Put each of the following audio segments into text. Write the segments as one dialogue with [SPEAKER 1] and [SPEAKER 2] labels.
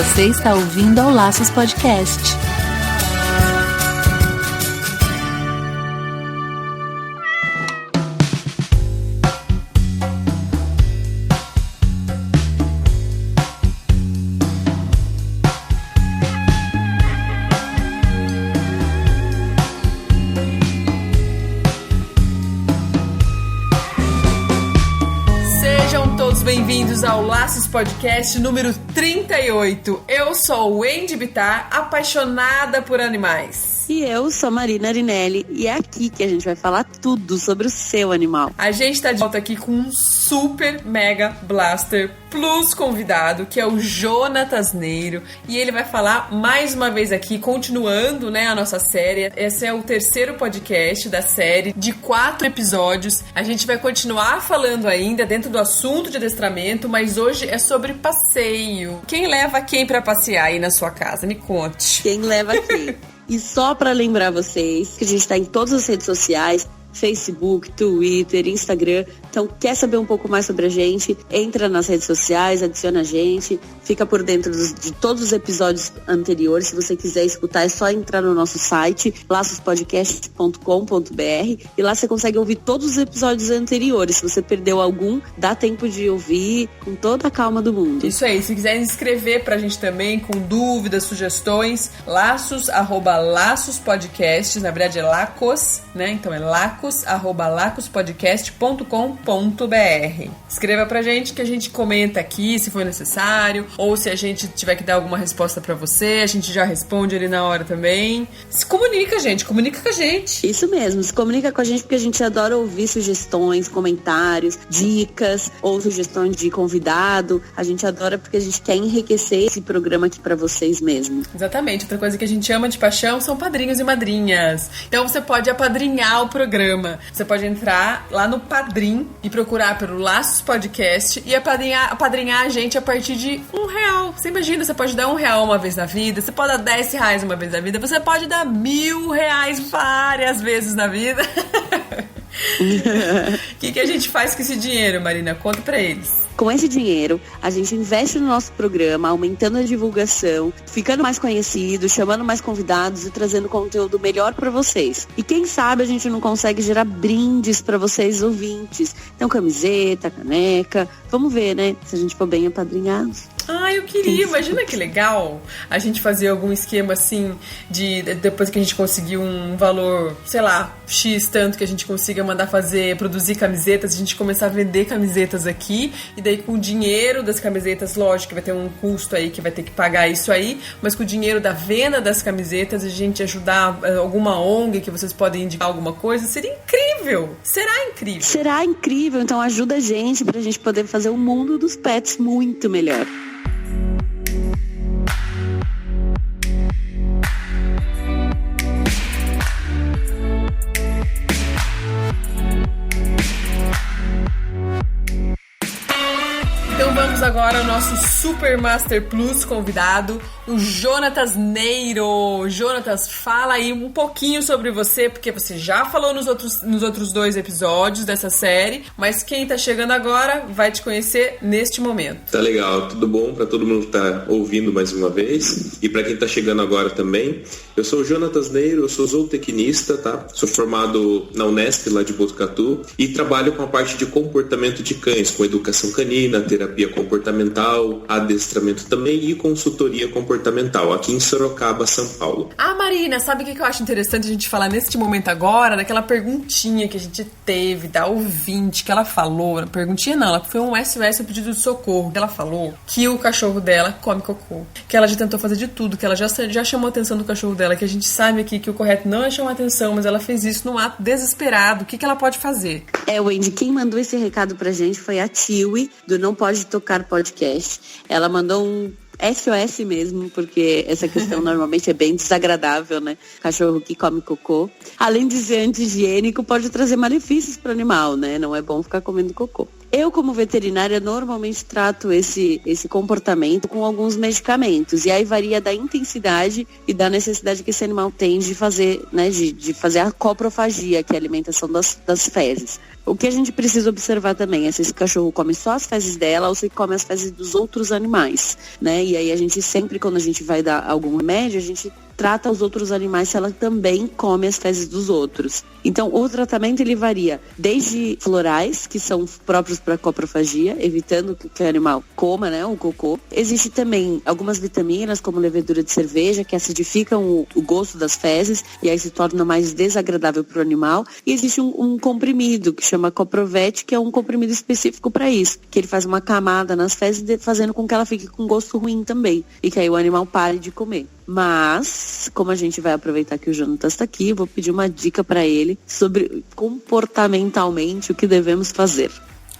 [SPEAKER 1] Você está ouvindo ao Laços Podcast.
[SPEAKER 2] Bem-vindos ao Laços Podcast número 38. Eu sou o Wendy Bittar, apaixonada por animais.
[SPEAKER 3] E eu sou a Marina Arinelli e é aqui que a gente vai falar tudo sobre o seu animal.
[SPEAKER 2] A gente tá de volta aqui com um super mega blaster plus convidado, que é o Jonatas Neiro, e ele vai falar mais uma vez aqui, continuando, né, a nossa série. Esse é o terceiro podcast da série, de 4 episódios. A gente vai continuar falando ainda dentro do assunto de adestramento, mas hoje é sobre passeio. Quem leva quem pra passear aí na sua casa? Me conte.
[SPEAKER 3] Quem leva quem? E só para lembrar vocês que a gente está em todas as redes sociais, Facebook, Twitter, Instagram. Então, quer saber um pouco mais sobre a gente? Entra nas redes sociais, adiciona a gente, fica por dentro de todos os episódios anteriores. Se você quiser escutar, é só entrar no nosso site, laçospodcast.com.br, e lá você consegue ouvir todos os episódios anteriores. Se você perdeu algum, dá tempo de ouvir com toda a calma do mundo.
[SPEAKER 2] Isso aí, se quiser escrever pra gente também, com dúvidas, sugestões, laços@laçospodcast, na verdade é lacos, né? Então é lacospodcast.com.br. Escreva pra gente que a gente comenta aqui se for necessário, ou se a gente tiver que dar alguma resposta pra você, a gente já responde ali na hora também. Se comunica, gente, comunica com a gente.
[SPEAKER 3] Isso mesmo, se comunica com a gente porque a gente adora ouvir sugestões, comentários, dicas ou sugestões de convidado. A gente adora porque a gente quer enriquecer esse programa aqui pra vocês mesmo.
[SPEAKER 2] Exatamente, outra coisa que a gente ama de paixão são padrinhos e madrinhas. Então você pode apadrinhar o programa. Você pode entrar lá no Padrim e procurar pelo Laços Podcast e apadrinhar a gente a partir de R$1. Você imagina, você pode dar R$1 uma vez na vida, você pode dar R$10 uma vez na vida, você pode dar R$1.000 várias vezes na vida. O que a gente faz com esse dinheiro, Marina? Conta pra eles.
[SPEAKER 3] Com esse dinheiro, a gente investe no nosso programa, aumentando a divulgação, ficando mais conhecido, chamando mais convidados e trazendo conteúdo melhor para vocês. E quem sabe a gente não consegue gerar brindes para vocês ouvintes. Então, camiseta, caneca, vamos ver, né? Se a gente for bem apadrinhados.
[SPEAKER 2] Ah, eu queria, imagina que legal a gente fazer algum esquema assim, de depois que a gente conseguir um valor, sei lá, X tanto que a gente consiga mandar fazer, produzir camisetas, a gente começar a vender camisetas aqui, e daí com o dinheiro das camisetas, lógico que vai ter um custo aí que vai ter que pagar isso aí, mas com o dinheiro da venda das camisetas a gente ajudar alguma ONG que vocês podem indicar alguma coisa, seria incrível, será incrível.
[SPEAKER 3] Será incrível, então ajuda a gente pra gente poder fazer o mundo dos pets muito melhor.
[SPEAKER 2] Vamos agora ao nosso Super Master Plus convidado, o Jonatas Neiro. Jonatas, fala aí um pouquinho sobre você, porque você já falou nos outros 2 episódios dessa série, mas quem tá chegando agora vai te conhecer neste momento.
[SPEAKER 4] Tá legal, tudo bom pra todo mundo que tá ouvindo mais uma vez, e pra quem tá chegando agora também. Eu sou o Jonatas Neiro, eu sou zootecnista, tá? Sou formado na Unesp, lá de Botucatu, e trabalho com a parte de comportamento de cães, com educação canina, terapia comportamental, adestramento também e consultoria comportamental, aqui em Sorocaba, São Paulo.
[SPEAKER 2] Ah, Marina, sabe o que eu acho interessante a gente falar neste momento agora? Daquela perguntinha que a gente teve da ouvinte, que ela falou, perguntinha não, ela foi um SOS, um pedido de socorro, que ela falou que o cachorro dela come cocô, que ela já tentou fazer de tudo, que ela já chamou a atenção do cachorro dela, que a gente sabe aqui que o correto não é chamar atenção, mas ela fez isso num ato desesperado. O que ela pode fazer?
[SPEAKER 3] Wendy, quem mandou esse recado pra gente foi a Tiwi, do Não Pode Tocar Podcast. Ela mandou um SOS mesmo, porque essa questão normalmente é bem desagradável, né? Cachorro que come cocô. Além de ser anti-higiênico, pode trazer malefícios para o animal, né? Não é bom ficar comendo cocô. Eu, como veterinária, normalmente trato esse comportamento com alguns medicamentos. E aí varia da intensidade e da necessidade que esse animal tem de fazer, né, de fazer a coprofagia, que é a alimentação das fezes. O que a gente precisa observar também é se esse cachorro come só as fezes dela ou se come as fezes dos outros animais, né? E aí a gente sempre, quando a gente vai dar algum remédio, a gente trata os outros animais se ela também come as fezes dos outros. Então, o tratamento ele varia desde florais, que são próprios para coprofagia, evitando que o animal coma, né, o cocô. Existe também algumas vitaminas, como levedura de cerveja, que acidificam o gosto das fezes e aí se torna mais desagradável para o animal. E existe um comprimido que chama Coprovete, que é um comprimido específico para isso, que ele faz uma camada nas fezes, fazendo com que ela fique com gosto ruim também e que aí o animal pare de comer. Mas, como a gente vai aproveitar que o Jonatas está aqui, eu vou pedir uma dica para ele sobre comportamentalmente o que devemos fazer.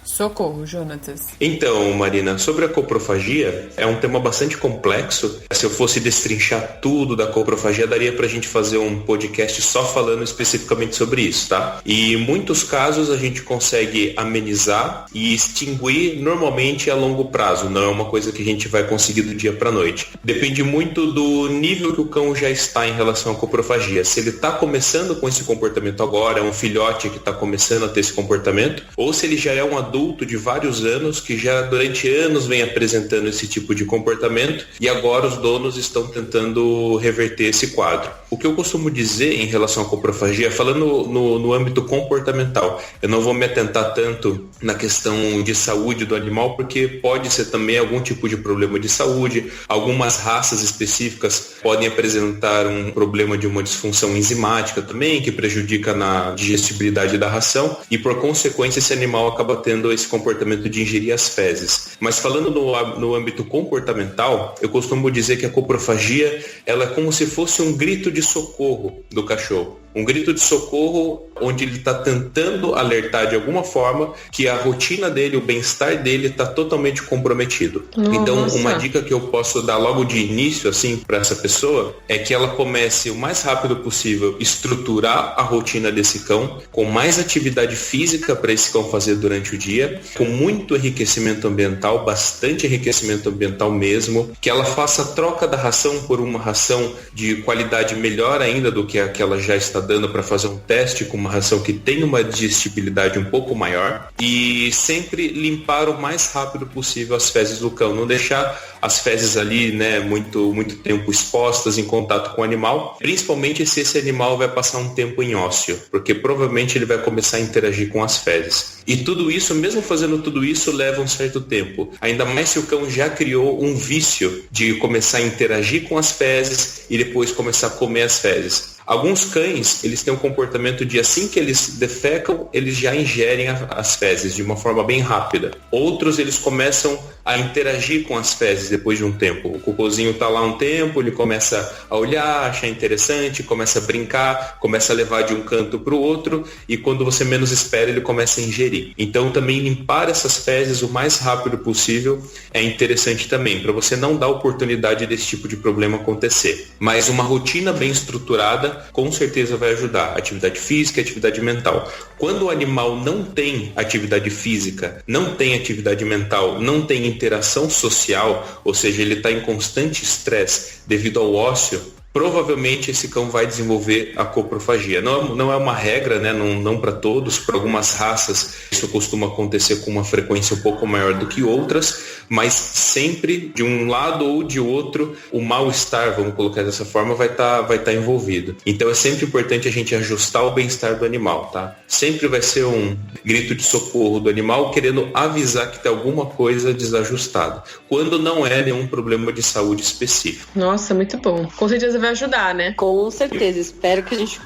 [SPEAKER 2] Socorro, Jonatas.
[SPEAKER 4] Então, Marina, sobre a coprofagia, é um tema bastante complexo. Se eu fosse destrinchar tudo da coprofagia, daria pra gente fazer um podcast só falando especificamente sobre isso, tá? E em muitos casos a gente consegue amenizar e extinguir normalmente a longo prazo. Não é uma coisa que a gente vai conseguir do dia pra noite. Depende muito do nível que o cão já está em relação à coprofagia. Se ele tá começando com esse comportamento agora, é um filhote que tá começando a ter esse comportamento, ou se ele já é um adulto de vários anos, que já durante anos vem apresentando esse tipo de comportamento e agora os donos estão tentando reverter esse quadro. O que eu costumo dizer em relação à coprofagia, falando no âmbito comportamental, eu não vou me atentar tanto na questão de saúde do animal, porque pode ser também algum tipo de problema de saúde, algumas raças específicas podem apresentar um problema de uma disfunção enzimática também, que prejudica na digestibilidade da ração e por consequência esse animal acaba tendo esse comportamento de ingerir as fezes. Mas falando no âmbito comportamental, eu costumo dizer que a coprofagia ela é como se fosse um grito de socorro do cachorro. Um grito de socorro onde ele está tentando alertar de alguma forma que a rotina dele, o bem-estar dele está totalmente comprometido.
[SPEAKER 2] Nossa.
[SPEAKER 4] Então, uma dica que eu posso dar logo de início assim para essa pessoa é que ela comece o mais rápido possível estruturar a rotina desse cão com mais atividade física para esse cão fazer durante o dia, com muito enriquecimento ambiental, bastante enriquecimento ambiental mesmo, que ela faça a troca da ração por uma ração de qualidade melhor ainda do que a que ela já está dando para fazer um teste com uma ração que tem uma digestibilidade um pouco maior e sempre limpar o mais rápido possível as fezes do cão, não deixar as fezes ali, né, muito tempo expostas em contato com o animal, principalmente se esse animal vai passar um tempo em ócio, porque provavelmente ele vai começar a interagir com as fezes. E tudo isso, mesmo fazendo tudo isso, leva um certo tempo. Ainda mais se o cão já criou um vício de começar a interagir com as fezes e depois começar a comer as fezes. Alguns cães, eles têm um comportamento de assim que eles defecam, eles já ingerem as fezes de uma forma bem rápida. Outros, eles começam a interagir com as fezes depois de um tempo. O cocôzinho está lá um tempo, ele começa a olhar, achar interessante, começa a brincar, começa a levar de um canto para o outro e quando você menos espera, ele começa a ingerir. Então, também limpar essas fezes o mais rápido possível é interessante também, para você não dar oportunidade desse tipo de problema acontecer. Mas uma rotina bem estruturada com certeza vai ajudar. Atividade física e atividade mental. Quando o animal não tem atividade física, não tem atividade mental, não tem interação social, ou seja, ele está em constante estresse devido ao ócio, provavelmente esse cão vai desenvolver a coprofagia. Não é uma regra, né? Não para todos, para algumas raças isso costuma acontecer com uma frequência um pouco maior do que outras, mas sempre de um lado ou de outro o mal-estar, vamos colocar dessa forma, vai estar envolvido. Então é sempre importante a gente ajustar o bem-estar do animal, tá? Sempre vai ser um grito de socorro do animal querendo avisar que tem alguma coisa desajustada, quando não é nenhum problema de saúde específico.
[SPEAKER 2] Nossa, muito bom. Com certeza vai ajudar, né?
[SPEAKER 3] Com certeza. Espero que a gente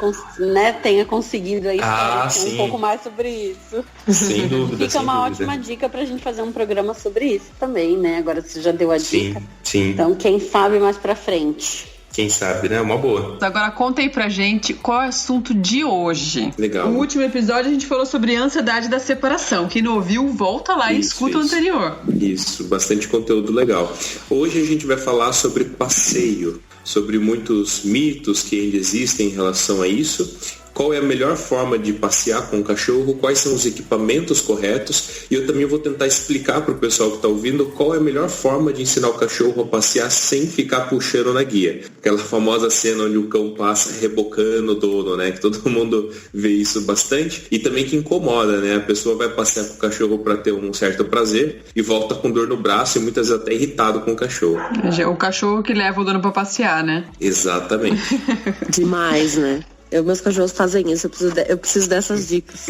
[SPEAKER 3] tenha conseguido aí um pouco mais sobre isso.
[SPEAKER 4] Sem dúvida.
[SPEAKER 3] Fica uma ótima dica pra gente fazer um programa sobre isso também, né? Agora você já deu a dica.
[SPEAKER 4] Sim.
[SPEAKER 3] Então, quem sabe mais pra frente.
[SPEAKER 4] Quem sabe, né? Uma boa.
[SPEAKER 2] Agora conta aí pra gente qual é o assunto de hoje.
[SPEAKER 4] Legal.
[SPEAKER 2] No último episódio a gente falou sobre a ansiedade da separação. Quem não ouviu, volta lá e escuta o anterior.
[SPEAKER 4] Isso, bastante conteúdo legal. Hoje a gente vai falar sobre passeio, sobre muitos mitos que ainda existem em relação a isso qual é a melhor forma de passear com o cachorro, quais são os equipamentos corretos, e eu também vou tentar explicar para o pessoal que está ouvindo qual é a melhor forma de ensinar o cachorro a passear sem ficar puxando na guia. Aquela famosa cena onde o cão passa rebocando o dono, né? Que todo mundo vê isso bastante, e também que incomoda, né? A pessoa vai passear com o cachorro para ter um certo prazer e volta com dor no braço e muitas vezes até irritado com o cachorro.
[SPEAKER 5] O cachorro que leva o dono para passear, né?
[SPEAKER 4] Exatamente.
[SPEAKER 3] Demais, né? Meus cachorros fazem isso, eu preciso dessas dicas.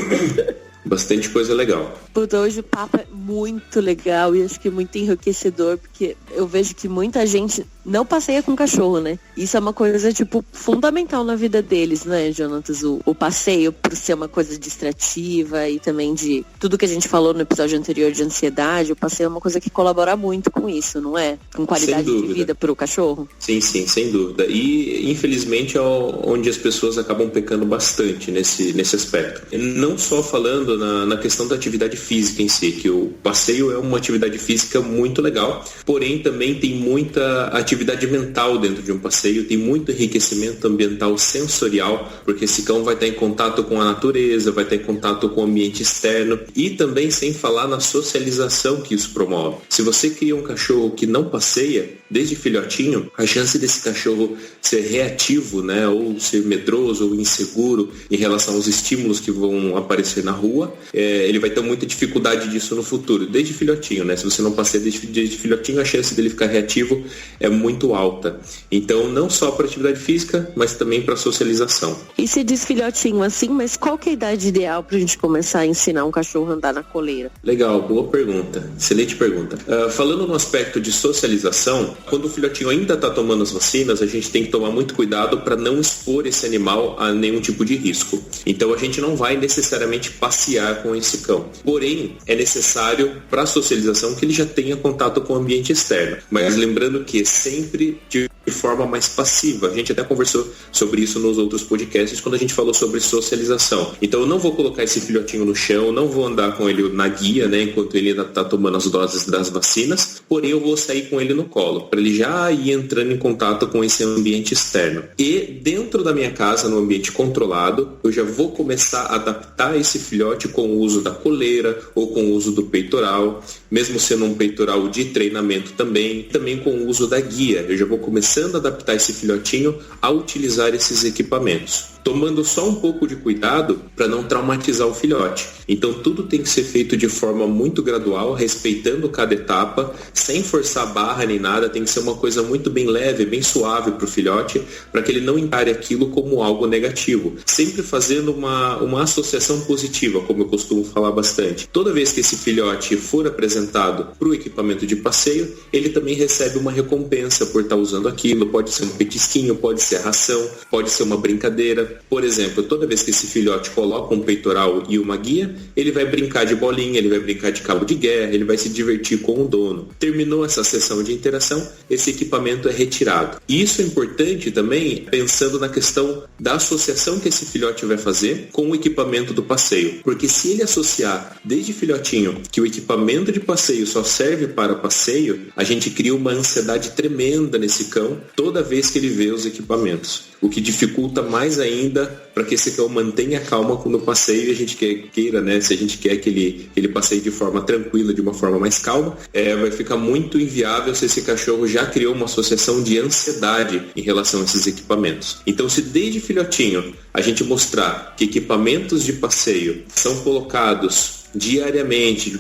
[SPEAKER 4] Bastante coisa legal.
[SPEAKER 3] Puta, hoje o papo é muito legal e acho que muito enriquecedor, porque eu vejo que muita gente não passeia com cachorro, né? Isso é uma coisa, tipo, fundamental na vida deles, né, Jonatas? O passeio, por ser uma coisa distrativa e também de tudo que a gente falou no episódio anterior de ansiedade, o passeio é uma coisa que colabora muito com isso, não é? Com qualidade de vida pro cachorro.
[SPEAKER 4] Sim, sem dúvida. E, infelizmente, é onde as pessoas acabam pecando bastante nesse aspecto. Não só falando na questão da atividade física em si, que o passeio é uma atividade física muito legal, porém também tem muita atividade mental dentro de um passeio, tem muito enriquecimento ambiental sensorial, porque esse cão vai estar em contato com a natureza, vai estar em contato com o ambiente externo, e também sem falar na socialização que isso promove. Se você cria um cachorro que não passeia, desde filhotinho, a chance desse cachorro ser reativo, né, ou ser medroso ou inseguro em relação aos estímulos que vão aparecer na rua, ele vai ter muita dificuldade disso no futuro, desde filhotinho, né? Se você não passeia desde filhotinho, a chance dele ficar reativo é muito alta. Então, não só para atividade física, mas também para socialização.
[SPEAKER 3] E se diz filhotinho assim, mas qual que é a idade ideal para a gente começar a ensinar um cachorro a andar na coleira?
[SPEAKER 4] Legal, boa pergunta. Excelente pergunta. Falando no aspecto de socialização, quando o filhotinho ainda está tomando as vacinas, a gente tem que tomar muito cuidado para não expor esse animal a nenhum tipo de risco. Então, a gente não vai necessariamente passear com esse cão. Porém, é necessário para a socialização que ele já tenha contato com o ambiente externo. Mas lembrando que sempre de forma mais passiva. A gente até conversou sobre isso nos outros podcasts quando a gente falou sobre socialização. Então eu não vou colocar esse filhotinho no chão, não vou andar com ele na guia, né, enquanto ele ainda está tomando as doses das vacinas, porém eu vou sair com ele no colo, para ele já ir entrando em contato com esse ambiente externo. E dentro da minha casa, no ambiente controlado, eu já vou começar a adaptar esse filhote com o uso da coleira ou com o uso do peitoral, mesmo sendo um peitoral de treinamento também com o uso da guia. Eu já vou começando a adaptar esse filhotinho a utilizar esses equipamentos, tomando só um pouco de cuidado para não traumatizar o filhote. Então tudo tem que ser feito de forma muito gradual, respeitando cada etapa, sem forçar a barra nem nada, tem que ser uma coisa muito bem leve, bem suave para o filhote, para que ele não encare aquilo como algo negativo. Sempre fazendo uma associação positiva, como eu costumo falar bastante. Toda vez que esse filhote for apresentado para o equipamento de passeio, ele também recebe uma recompensa por estar usando aquilo. Pode ser um petisquinho, pode ser ração, pode ser uma brincadeira. Por exemplo, toda vez que esse filhote coloca um peitoral e uma guia, ele vai brincar de bolinha, ele vai brincar de cabo de guerra, ele vai se divertir com o dono. Terminou essa sessão de interação, esse equipamento é retirado. E isso é importante também pensando na questão da associação que esse filhote vai fazer com o equipamento do passeio. Porque se ele associar desde filhotinho que o equipamento de passeio só serve para passeio, a gente cria uma ansiedade tremenda nesse cão toda vez que ele vê os equipamentos. O que dificulta mais ainda para que esse cão mantenha calma no passeio e a gente queira, né? Se a gente quer que ele passeie de forma tranquila, de uma forma mais calma, vai ficar muito inviável se esse cachorro já criou uma associação de ansiedade em relação a esses equipamentos. Então, se desde filhotinho a gente mostrar que equipamentos de passeio são colocados diariamente,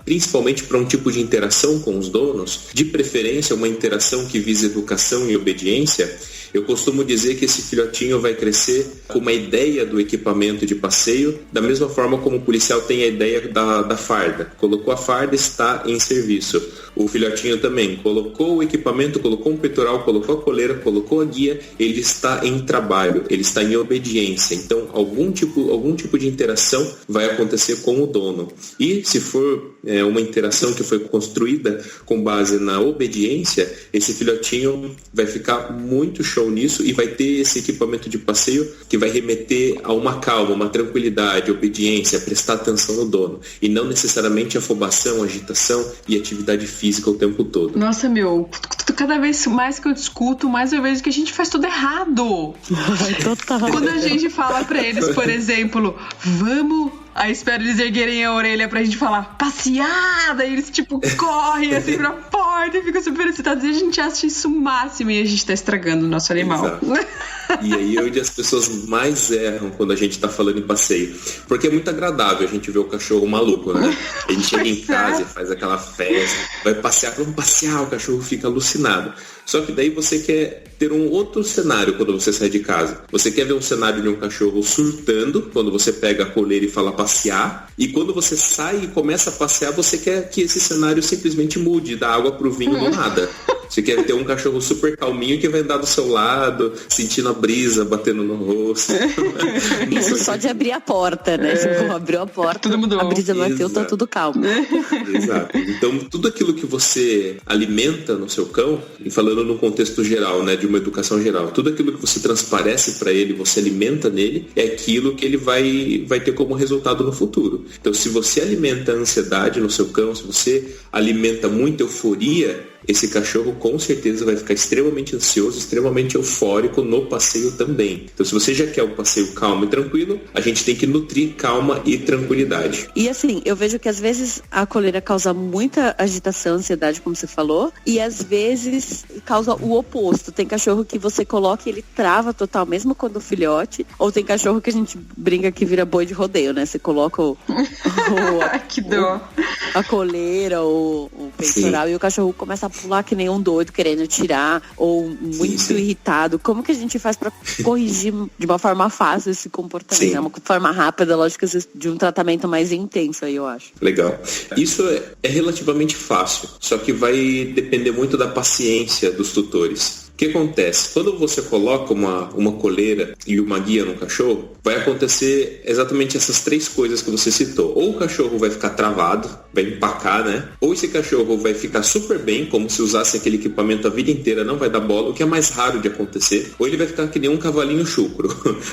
[SPEAKER 4] principalmente para um tipo de interação com os donos, de preferência uma interação que visa educação e obediência, eu costumo dizer que esse filhotinho vai crescer com uma ideia do equipamento de passeio, da mesma forma como o policial tem a ideia da farda. Colocou a farda, está em serviço. O filhotinho também colocou o equipamento, colocou um peitoral, colocou a coleira, colocou a guia, ele está em trabalho, ele está em obediência. Então, algum tipo de interação vai acontecer com o dono. E se for uma interação que foi construída com base na obediência, esse filhotinho vai ficar muito show nisso e vai ter esse equipamento de passeio que vai remeter a uma calma, uma tranquilidade, obediência, prestar atenção no dono. E não necessariamente afobação, agitação e atividade física física o tempo todo.
[SPEAKER 5] Nossa, meu, cada vez mais que eu discuto, mais eu vejo que a gente faz tudo errado.
[SPEAKER 3] Total.
[SPEAKER 5] Quando a gente fala pra eles, por exemplo, vamos... Aí espero eles erguerem a orelha pra gente falar passeada, e eles tipo correm assim pra porta e ficam super excitados, e a gente acha isso o máximo e a gente tá estragando o nosso animal.
[SPEAKER 4] Exato. E aí é onde as pessoas mais erram quando a gente tá falando em passeio, porque é muito agradável a gente ver o cachorro maluco, né? A gente chega em casa e faz aquela festa, vai passear, vamos passear, o cachorro fica alucinado. Só que daí você quer ter um outro cenário quando você sai de casa. Você quer ver um cenário de um cachorro surtando, quando você pega a coleira e fala passear, e quando você sai e começa a passear, você quer que esse cenário simplesmente mude, da água pro vinho do nada. Você quer ter um cachorro super calminho que vai andar do seu lado, sentindo a brisa batendo no rosto.
[SPEAKER 3] Isso só de abrir a porta, né? Se eu abriu a porta,
[SPEAKER 5] tudo mudou.
[SPEAKER 3] A brisa bateu,
[SPEAKER 4] Exato.
[SPEAKER 3] tá tudo calmo.
[SPEAKER 4] Exato. Então, tudo aquilo que você alimenta no seu cão, e falando no contexto geral, né, de uma educação geral, tudo aquilo que você transparece para ele, você alimenta nele, é aquilo que ele vai ter como resultado no futuro. Então, se você alimenta a ansiedade no seu cão, se você alimenta muita euforia, esse cachorro com certeza vai ficar extremamente ansioso, extremamente eufórico no passeio também. Então, se você já quer um passeio calmo e tranquilo, a gente tem que nutrir calma e tranquilidade.
[SPEAKER 3] E assim, eu vejo que às vezes a coleira causa muita agitação, ansiedade, como você falou, e às vezes causa o oposto. Tem cachorro que você coloca e ele trava total, mesmo quando filhote, ou tem cachorro que a gente brinca que vira boi de rodeio, né? Você coloca
[SPEAKER 5] Que dó.
[SPEAKER 3] a coleira, o peitoral, e o cachorro começa a pular que nem um doido querendo tirar, ou muito irritado. Como que a gente faz pra corrigir de uma forma fácil esse comportamento? É uma forma rápida, lógico, de um tratamento mais intenso aí, eu acho.
[SPEAKER 4] Legal. Isso é relativamente fácil, só que vai depender muito da paciência dos tutores. O que acontece? Quando você coloca uma coleira e uma guia no cachorro, vai acontecer exatamente essas três coisas que você citou. Ou o cachorro vai ficar travado, vai empacar, né? Ou esse cachorro vai ficar super bem, como se usasse aquele equipamento a vida inteira, não vai dar bola, o que é mais raro de acontecer. Ou ele vai ficar que nem um cavalinho chucro,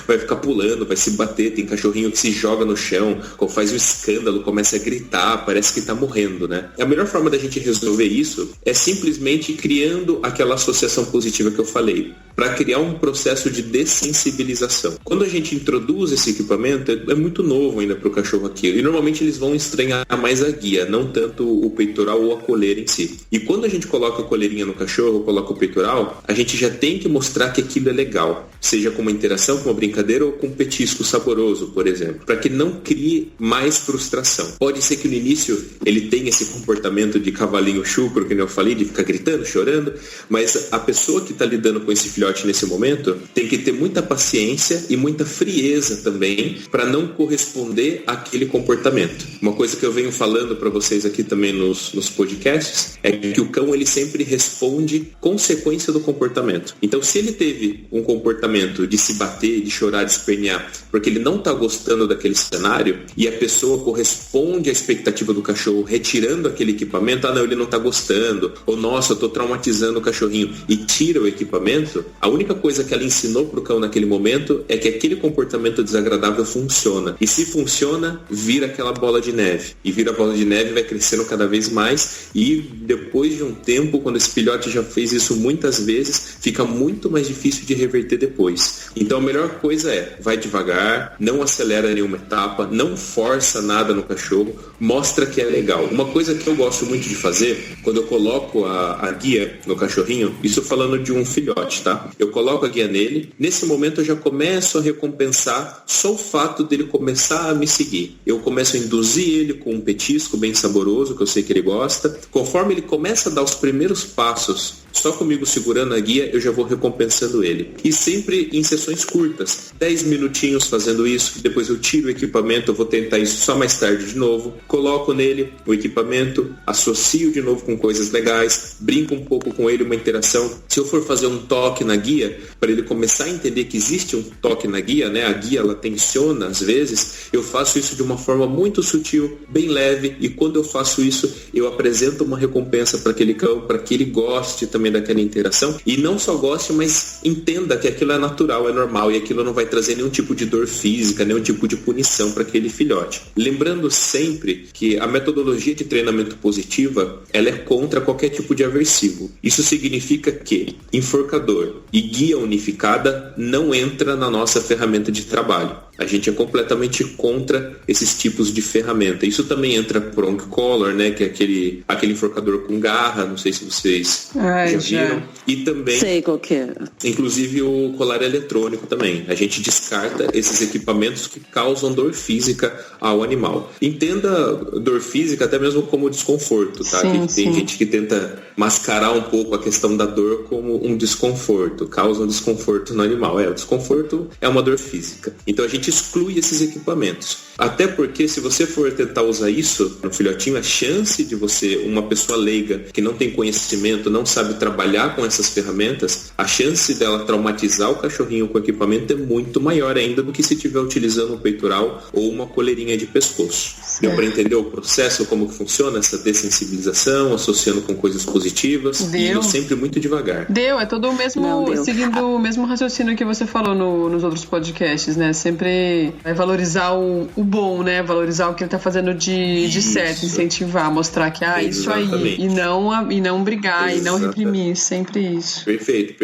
[SPEAKER 4] vai ficar pulando, vai se bater, tem cachorrinho que se joga no chão, faz um escândalo, começa a gritar, parece que tá morrendo, né? A melhor forma da gente resolver isso é simplesmente criando aquela associação positiva que eu falei, para criar um processo de dessensibilização. Quando a gente introduz esse equipamento, é muito novo ainda para o cachorro aqui, e normalmente eles vão estranhar mais a guia, não tanto o peitoral ou a coleira em si. E quando a gente coloca a coleirinha no cachorro, coloca o peitoral, a gente já tem que mostrar que aquilo é legal, seja com uma interação, com uma brincadeira ou com um petisco saboroso, por exemplo, para que não crie mais frustração. Pode ser que no início ele tenha esse comportamento de cavalinho chucro, que eu falei, de ficar gritando, chorando, mas a pessoa que está lidando com esse filhote nesse momento tem que ter muita paciência e muita frieza também para não corresponder àquele comportamento. Uma coisa que eu venho falando para vocês aqui também nos podcasts é que o cão ele sempre responde consequência do comportamento. Então, se ele teve um comportamento de se bater, de chorar, de espernear, porque ele não está gostando daquele cenário e a pessoa corresponde à expectativa do cachorro retirando aquele equipamento, não, ele não está gostando, ou nossa, eu estou traumatizando o cachorrinho, e tira o equipamento, a única coisa que ela ensinou pro cão naquele momento é que aquele comportamento desagradável funciona. E se funciona, vira aquela bola de neve. E vira a bola de neve, vai crescendo cada vez mais, e depois de um tempo, quando esse filhote já fez isso muitas vezes, fica muito mais difícil de reverter depois. Então a melhor coisa é, vai devagar, não acelera nenhuma etapa, não força nada no cachorro, mostra que é legal. Uma coisa que eu gosto muito de fazer, quando eu coloco a guia no cachorrinho, isso falando de um filhote, tá? Eu coloco a guia nele, nesse momento eu já começo a recompensar só o fato dele começar a me seguir. Eu começo a induzir ele com um petisco bem saboroso, que eu sei que ele gosta. Conforme ele começa a dar os primeiros passos, só comigo segurando a guia, eu já vou recompensando ele. E sempre em sessões curtas, 10 minutinhos fazendo isso, depois eu tiro o equipamento, eu vou tentar isso só mais tarde de novo, coloco nele o equipamento, associo de novo com coisas legais, brinco um pouco com ele, uma interação. Se eu for fazer um toque na guia, para ele começar a entender que existe um toque na guia, né? A guia, ela tensiona às vezes, eu faço isso de uma forma muito sutil, bem leve, e quando eu faço isso, eu apresento uma recompensa para aquele cão, para que ele goste também daquela interação, e não só goste, mas entenda que aquilo é natural, é normal, e aquilo não vai trazer nenhum tipo de dor física, nenhum tipo de punição para aquele filhote. Lembrando sempre que a metodologia de treinamento positiva, ela é contra qualquer tipo de aversivo. Isso significa que enforcador e guia unificada não entra na nossa ferramenta de trabalho. A gente é completamente contra esses tipos de ferramenta. Isso também entra prong collar, né, que é aquele enforcador com garra, não sei se vocês já viram. E também,
[SPEAKER 3] sei qual que é.
[SPEAKER 4] Inclusive o colar eletrônico também. A gente descarta esses equipamentos que causam dor física ao animal. Entenda dor física até mesmo como desconforto, tá? Tem gente que tenta mascarar um pouco a questão da dor como um desconforto, causa um desconforto no animal. O desconforto é uma dor física. Então a gente exclui esses equipamentos. Até porque se você for tentar usar isso no filhotinho, a chance de você, uma pessoa leiga, que não tem conhecimento, não sabe trabalhar com essas ferramentas, a chance dela traumatizar o cachorrinho com o equipamento é muito maior ainda do que se estiver utilizando um peitoral ou uma coleirinha de pescoço. Deu para entender o processo, como que funciona essa dessensibilização, associando com coisas positivas, e indo sempre muito devagar.
[SPEAKER 5] É todo o mesmo, seguindo o mesmo raciocínio que você falou nos outros podcasts, né? Sempre vai valorizar o bom, né? Valorizar o que ele tá fazendo de certo, incentivar, mostrar que isso aí, e não brigar, e não reprimir, sempre isso.
[SPEAKER 4] Perfeito.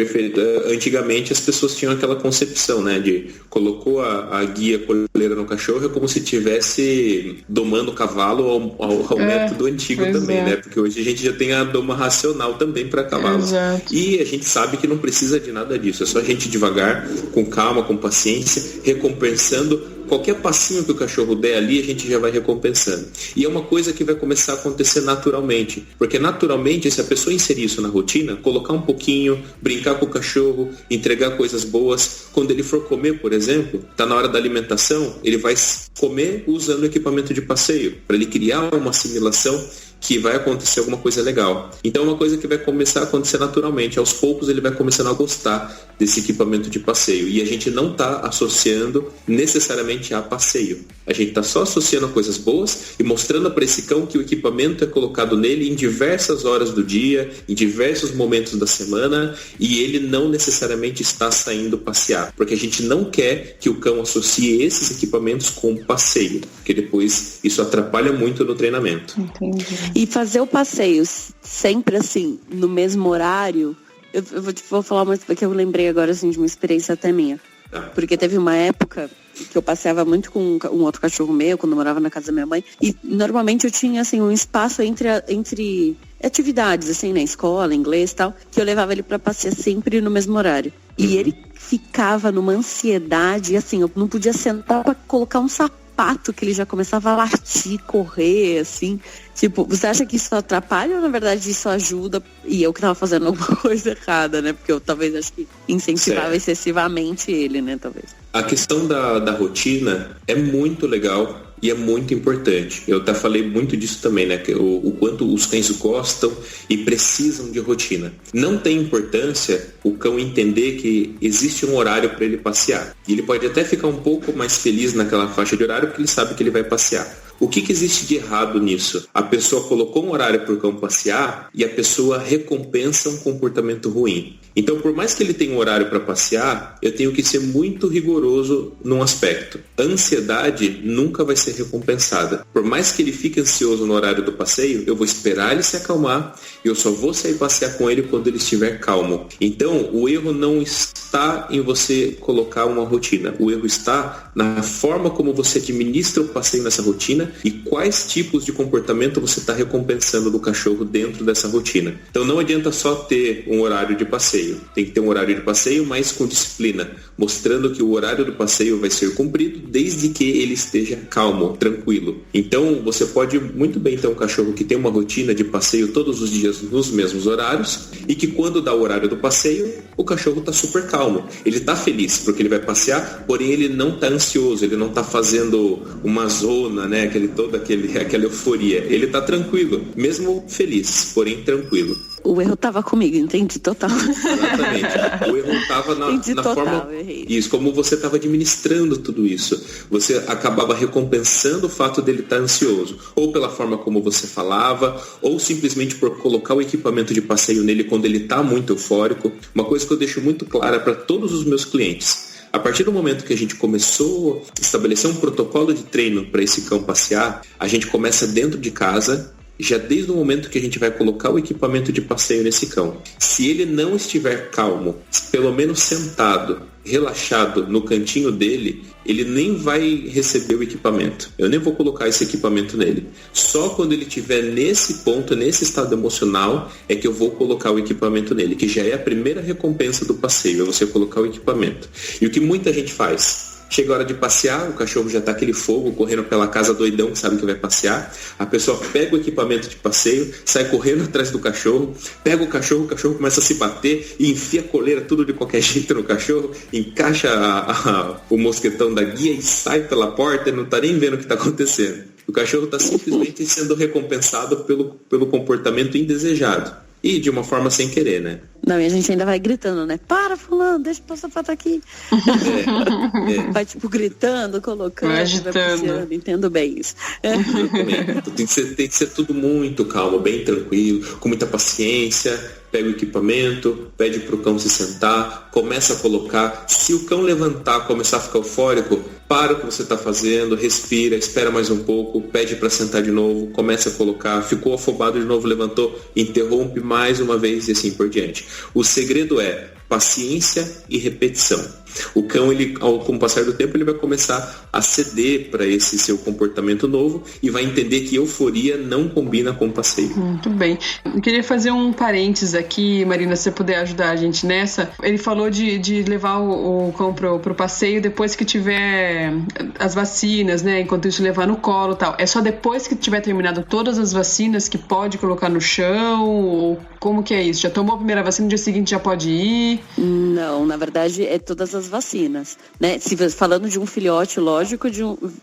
[SPEAKER 4] Antigamente as pessoas tinham aquela concepção, né, de colocou a guia coleira no cachorro, é como se tivesse domando o cavalo ao método antigo também, né? Porque hoje a gente já tem a doma racional também para cavalos. E a gente sabe que não precisa de nada disso, é só a gente devagar, com calma, com paciência, recompensando. Qualquer passinho que o cachorro der ali, a gente já vai recompensando. E é uma coisa que vai começar a acontecer naturalmente. Porque naturalmente, se a pessoa inserir isso na rotina, colocar um pouquinho, brincar com o cachorro, entregar coisas boas. Quando ele for comer, por exemplo, está na hora da alimentação, ele vai comer usando o equipamento de passeio, para ele criar uma assimilação que vai acontecer alguma coisa legal. Então é uma coisa que vai começar a acontecer naturalmente. Aos poucos ele vai começando a gostar desse equipamento de passeio. E a gente não está associando necessariamente a passeio. A gente está só associando a coisas boas e mostrando para esse cão que o equipamento é colocado nele em diversas horas do dia, em diversos momentos da semana, e ele não necessariamente está saindo passear. Porque a gente não quer que o cão associe esses equipamentos com o passeio, porque depois isso atrapalha muito no treinamento.
[SPEAKER 5] Entendi.
[SPEAKER 3] E fazer o passeio sempre assim, no mesmo horário, eu vou falar uma coisa que eu lembrei agora assim, de uma experiência até minha. Porque teve uma época que eu passeava muito com um outro cachorro meu, quando eu morava na casa da minha mãe, e normalmente eu tinha assim um espaço entre atividades, assim, na escola, inglês e tal, que eu levava ele pra passear sempre no mesmo horário. E ele ficava numa ansiedade, assim, eu não podia sentar pra colocar um sapato, que ele já começava a latir, correr, assim. Tipo, você acha que isso atrapalha ou na verdade isso ajuda? E eu que tava fazendo alguma coisa errada, né? Porque eu talvez acho que incentivava excessivamente ele, né? Talvez.
[SPEAKER 4] A questão da rotina é muito legal e é muito importante. Eu até falei muito disso também, né? Que o quanto os cães gostam e precisam de rotina. Não tem importância o cão entender que existe um horário para ele passear. E ele pode até ficar um pouco mais feliz naquela faixa de horário porque ele sabe que ele vai passear. O que existe de errado nisso? A pessoa colocou um horário para o cão passear e a pessoa recompensa um comportamento ruim. Então, por mais que ele tenha um horário para passear, eu tenho que ser muito rigoroso num aspecto. A ansiedade nunca vai ser recompensada. Por mais que ele fique ansioso no horário do passeio, eu vou esperar ele se acalmar e eu só vou sair passear com ele quando ele estiver calmo. Então, o erro não está em você colocar uma rotina. O erro está na forma como você administra o passeio nessa rotina e quais tipos de comportamento você está recompensando do cachorro dentro dessa rotina. Então, não adianta só ter um horário de passeio. Tem que ter um horário de passeio, mas com disciplina, mostrando que o horário do passeio vai ser cumprido desde que ele esteja calmo, tranquilo. Então, você pode muito bem ter um cachorro que tem uma rotina de passeio todos os dias nos mesmos horários e que quando dá o horário do passeio, o cachorro está super calmo. Ele está feliz porque ele vai passear, porém ele não está ansioso, ele não está fazendo uma zona, né, aquela euforia. Ele está tranquilo, mesmo feliz, porém tranquilo.
[SPEAKER 3] O erro tava comigo, entendi total.
[SPEAKER 4] Exatamente. O erro tava na forma... Isso, como você estava administrando tudo isso. Você acabava recompensando o fato dele estar ansioso. Ou pela forma como você falava, ou simplesmente por colocar o equipamento de passeio nele quando ele está muito eufórico. Uma coisa que eu deixo muito clara para todos os meus clientes. A partir do momento que a gente começou a estabelecer um protocolo de treino para esse cão passear, a gente começa dentro de casa, já desde o momento que a gente vai colocar o equipamento de passeio nesse cão. Se ele não estiver calmo, pelo menos sentado, relaxado no cantinho dele, ele nem vai receber o equipamento. Eu nem vou colocar esse equipamento nele. Só quando ele estiver nesse ponto, nesse estado emocional, é que eu vou colocar o equipamento nele, que já é a primeira recompensa do passeio, é você colocar o equipamento. E o que muita gente faz? Chega a hora de passear, o cachorro já tá aquele fogo, correndo pela casa doidão, que sabe que vai passear. A pessoa pega o equipamento de passeio, sai correndo atrás do cachorro, pega o cachorro começa a se bater e enfia a coleira tudo de qualquer jeito no cachorro, encaixa o mosquetão da guia e sai pela porta e não tá nem vendo o que tá acontecendo. O cachorro tá simplesmente sendo recompensado pelo comportamento indesejado. E de uma forma sem querer, né?
[SPEAKER 3] Não, e a gente ainda vai gritando, né? Para, fulano, deixa o sapato aqui. Vai, tipo, gritando, colocando,
[SPEAKER 5] agitando.
[SPEAKER 3] Entendo bem isso.
[SPEAKER 4] Então, tem que ser tudo muito calmo, bem tranquilo, com muita paciência. Pega o equipamento, pede pro cão se sentar, começa a colocar. Se o cão levantar, começar a ficar eufórico, para o que você está fazendo, respira, espera mais um pouco, pede para sentar de novo, começa a colocar, ficou afobado de novo, levantou, interrompe mais uma vez e assim por diante. O segredo é paciência e repetição. O cão, com o passar do tempo, ele vai começar a ceder para esse seu comportamento novo e vai entender que euforia não combina com passeio.
[SPEAKER 5] Muito bem. Eu queria fazer um parênteses aqui, Marina, se você puder ajudar a gente nessa. Ele falou de levar o cão pro passeio depois que tiver as vacinas, né? Enquanto isso, levar no colo e tal. É só depois que tiver terminado todas as vacinas que pode colocar no chão? Ou como que é isso? Já tomou a primeira vacina, no dia seguinte já pode ir?
[SPEAKER 3] Não, na verdade é todas as vacinas, né? Falando de um filhote, lógico,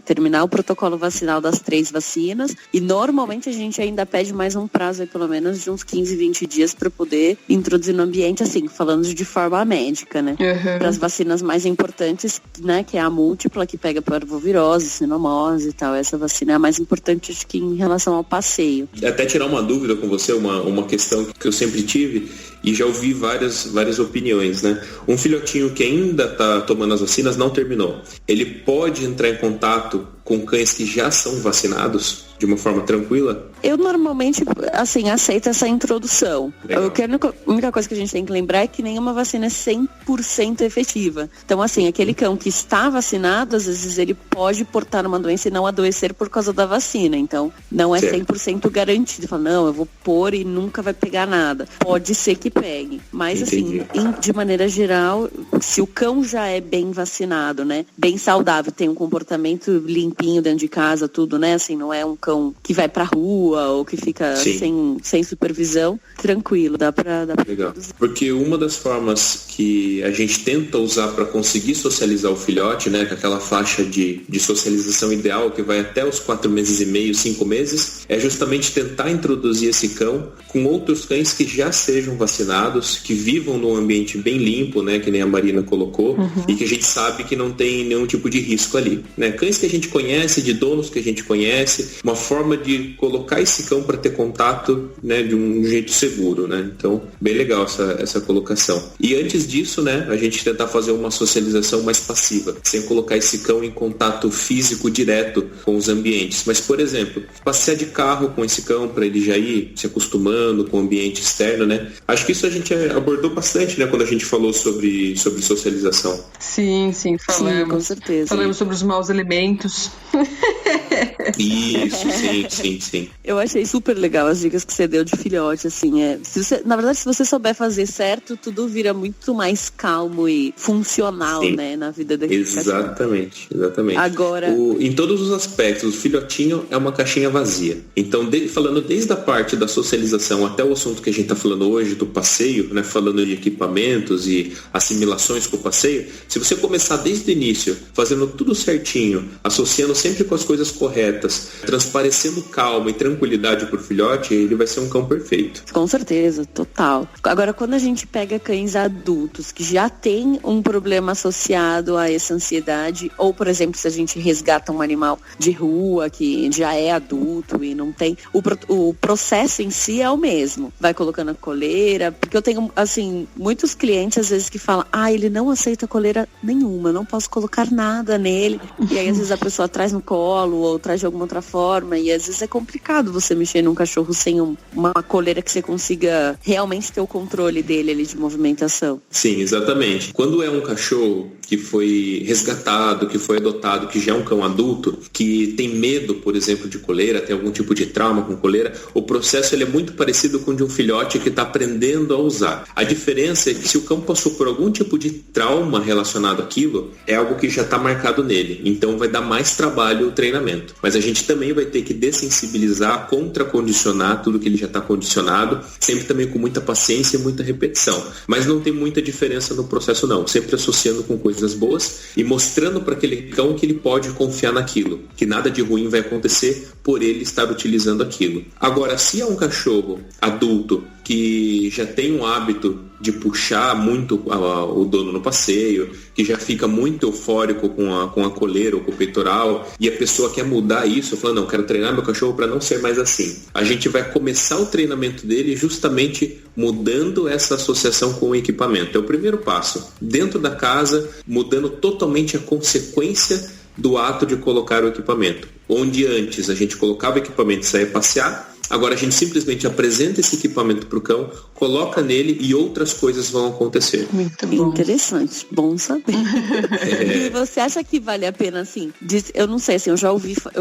[SPEAKER 3] terminar o protocolo vacinal das 3 vacinas, e normalmente a gente ainda pede mais um prazo aí, pelo menos de uns 15, 20 dias para poder introduzir no ambiente, assim, falando de forma médica, né?
[SPEAKER 5] Uhum.
[SPEAKER 3] Para as vacinas mais importantes, né, que é a múltipla, que pega parvovirose, sinomose e tal. Essa vacina é a mais importante, acho que em relação ao passeio.
[SPEAKER 4] Até tirar uma dúvida com você, uma questão que eu sempre tive e já ouvi várias opiniões, né? Um filhotinho que ainda está tomando as vacinas não terminou. Ele pode entrar em contato com cães que já são vacinados de uma forma tranquila?
[SPEAKER 3] Eu normalmente, assim, aceito essa introdução. A única coisa que a gente tem que lembrar é que nenhuma vacina é 100% efetiva. Então, assim, aquele cão que está vacinado, às vezes ele pode portar uma doença e não adoecer por causa da vacina. Então, não é 100% garantido. Fala, não, eu vou pôr e nunca vai pegar nada. Pode ser que pegue. Mas,
[SPEAKER 4] entendi.
[SPEAKER 3] assim, de maneira geral, se o cão já é bem vacinado, né, bem saudável, tem um comportamento limpinho dentro de casa, tudo, né, assim, não é um cão que vai pra rua ou que fica sem supervisão, tranquilo, dá pra
[SPEAKER 4] Legal. Porque uma das formas que a gente tenta usar para conseguir socializar o filhote, né, com aquela faixa de socialização ideal que vai até os 4 meses e meio, 5 meses, é justamente tentar introduzir esse cão com outros cães que já sejam vacinados, que vivam num ambiente bem limpo, né, que nem a Marina colocou, e que a gente sabe que não tem nenhum tipo de risco ali, né? Cães que a gente conhece, de donos que a gente conhece, uma forma de colocar esse cão para ter contato, né, de um jeito seguro, né? Então, bem legal essa colocação. E antes disso, né, a gente tentar fazer uma socialização mais passiva, sem colocar esse cão em contato físico direto com os ambientes. Mas, por exemplo, passear de carro com esse cão para ele já ir se acostumando com o ambiente externo, né? Acho que isso a gente abordou bastante, né, quando a gente falou sobre socialização.
[SPEAKER 5] Sim, falamos.
[SPEAKER 3] Sim, com certeza.
[SPEAKER 5] Falamos sobre os maus elementos.
[SPEAKER 4] Isso, sim.
[SPEAKER 3] Eu achei super legal as dicas que você deu de filhote, assim, na verdade, se você souber fazer certo, tudo vira muito mais calmo e funcional, né, na vida daquele
[SPEAKER 4] Exatamente.
[SPEAKER 3] Agora...
[SPEAKER 4] em todos os aspectos, o filhotinho é uma caixinha vazia. Então, falando desde a parte da socialização até o assunto que a gente está falando hoje, do passeio, né, falando de equipamentos e assimilações com o passeio, se você começar desde o início, fazendo tudo certinho, associando sempre com as coisas corretas, corretas, transparecendo calma e tranquilidade pro filhote, ele vai ser um cão perfeito.
[SPEAKER 3] Com certeza, total. Agora, quando a gente pega cães adultos que já tem um problema associado a essa ansiedade, ou, por exemplo, se a gente resgata um animal de rua que já é adulto e não tem, o processo em si é o mesmo. Vai colocando a coleira, porque eu tenho, assim, muitos clientes às vezes que falam, ele não aceita coleira nenhuma, eu não posso colocar nada nele. E aí, às vezes, a pessoa traz no colo ou traz de alguma outra forma, e às vezes é complicado você mexer num cachorro sem uma coleira que você consiga realmente ter o controle dele ali de movimentação.
[SPEAKER 4] Sim, exatamente. Quando é um cachorro que foi resgatado, que foi adotado, que já é um cão adulto, que tem medo, por exemplo, de coleira, tem algum tipo de trauma com coleira, o processo ele é muito parecido com o de um filhote que está aprendendo a usar. A diferença é que se o cão passou por algum tipo de trauma relacionado àquilo, é algo que já está marcado nele. Então vai dar mais trabalho o treinamento. Mas a gente também vai ter que dessensibilizar, contracondicionar tudo que ele já está condicionado, sempre também com muita paciência e muita repetição. Mas não tem muita diferença no processo não, sempre associando com coisas boas e mostrando para aquele cão que ele pode confiar naquilo, que nada de ruim vai acontecer por ele estar utilizando aquilo. Agora, se é um cachorro adulto que já tem um hábito de puxar muito o dono no passeio, que já fica muito eufórico com a coleira ou com o peitoral, e a pessoa quer mudar isso, falando, não, quero treinar meu cachorro para não ser mais assim. A gente vai começar o treinamento dele justamente mudando essa associação com o equipamento. É o primeiro passo. Dentro da casa, mudando totalmente a consequência do ato de colocar o equipamento. Onde antes a gente colocava o equipamento e saía passear, agora a gente simplesmente apresenta esse equipamento para o cão, coloca nele e outras coisas vão acontecer.
[SPEAKER 5] Muito bom.
[SPEAKER 3] Interessante, bom saber. E você acha que vale a pena, assim, eu não sei, assim, eu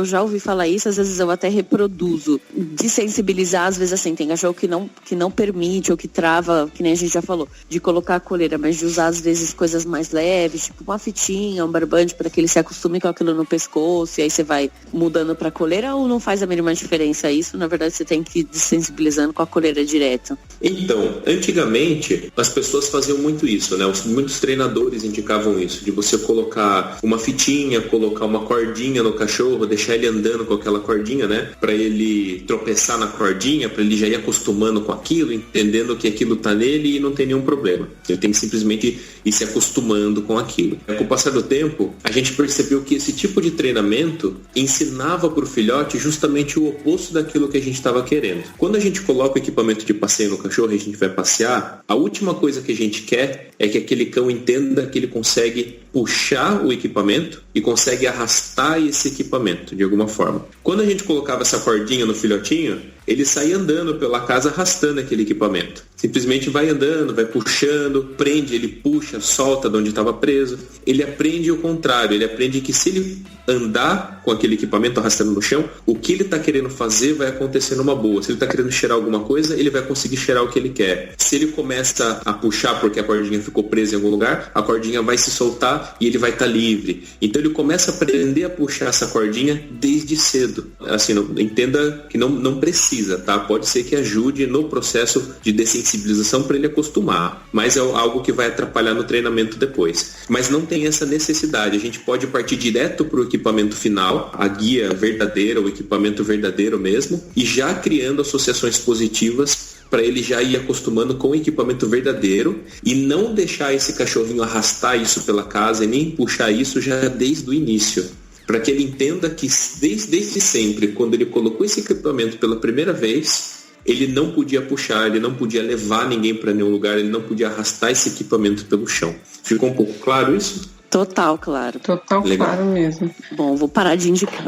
[SPEAKER 3] já ouvi falar isso, às vezes eu até reproduzo, de sensibilizar, às vezes assim, tem cachorro que não permite ou que trava, que nem a gente já falou, de colocar a coleira, mas de usar às vezes coisas mais leves, tipo uma fitinha, um barbante, para que ele se acostume com aquilo no pescoço, e aí você vai mudando para a coleira, ou não faz a mínima diferença isso? Na verdade, você tem que ir desensibilizando com a coleira direto.
[SPEAKER 4] Então, antigamente, as pessoas faziam muito isso, né? Muitos treinadores indicavam isso, de você colocar uma fitinha, colocar uma cordinha no cachorro, deixar ele andando com aquela cordinha, né? Para ele tropeçar na cordinha, para ele já ir acostumando com aquilo, entendendo que aquilo tá nele e não tem nenhum problema. Ele tem que simplesmente ir se acostumando com aquilo. Com o passar do tempo, a gente percebeu que esse tipo de treinamento ensinava para o filhote justamente o oposto daquilo que a gente estava querendo. Quando a gente coloca o equipamento de passeio no cachorro e a gente vai passear, a última coisa que a gente quer é que aquele cão entenda que ele consegue puxar o equipamento e consegue arrastar esse equipamento de alguma forma. Quando a gente colocava essa cordinha no filhotinho, ele saía andando pela casa arrastando aquele equipamento. Simplesmente vai andando, vai puxando, prende, ele puxa, solta de onde estava preso. Ele aprende o contrário, ele aprende que se ele andar com aquele equipamento arrastando no chão, o que ele está querendo fazer vai acontecer numa boa. Se ele está querendo cheirar alguma coisa, ele vai conseguir cheirar o que ele quer. Se ele começa a puxar porque a cordinha ficou presa em algum lugar, a cordinha vai se soltar e ele vai estar livre. Então ele começa a aprender a puxar essa cordinha desde cedo. Assim, entenda que não precisa, tá? Pode ser que ajude no processo de dessensibilização para ele acostumar, mas é algo que vai atrapalhar no treinamento depois. Mas não tem essa necessidade. A gente pode partir direto para o equipamento final, a guia verdadeira, o equipamento verdadeiro mesmo, e já criando associações positivas para ele já ir acostumando com o equipamento verdadeiro e não deixar esse cachorrinho arrastar isso pela casa e nem puxar isso já desde o início. Para que ele entenda que desde sempre, quando ele colocou esse equipamento pela primeira vez, ele não podia puxar, ele não podia levar ninguém para nenhum lugar, ele não podia arrastar esse equipamento pelo chão. Ficou um pouco claro isso?
[SPEAKER 3] Total, claro.
[SPEAKER 5] Total
[SPEAKER 4] Legal.
[SPEAKER 5] Claro mesmo.
[SPEAKER 3] Bom, vou parar de indicar.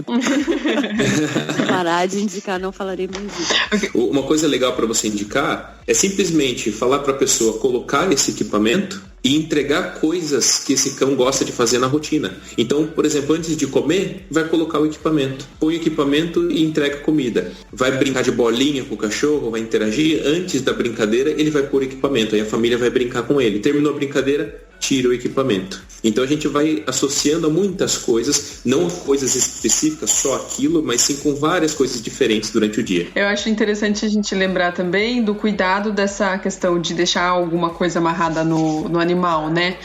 [SPEAKER 3] Não falarei mais isso.
[SPEAKER 4] Okay. Uma coisa legal para você indicar é simplesmente falar para a pessoa colocar esse equipamento e entregar coisas que esse cão gosta de fazer na rotina. Então, por exemplo, antes de comer, vai colocar o equipamento. Põe o equipamento e entrega comida. Vai brincar de bolinha com o cachorro, vai interagir. Antes da brincadeira, ele vai pôr o equipamento. Aí a família vai brincar com ele. Terminou a brincadeira, tira o equipamento. Então a gente vai associando a muitas coisas, não coisas específicas, só aquilo, mas sim com várias coisas diferentes durante o dia.
[SPEAKER 5] Eu acho interessante a gente lembrar também do cuidado dessa questão de deixar alguma coisa amarrada no animal, né?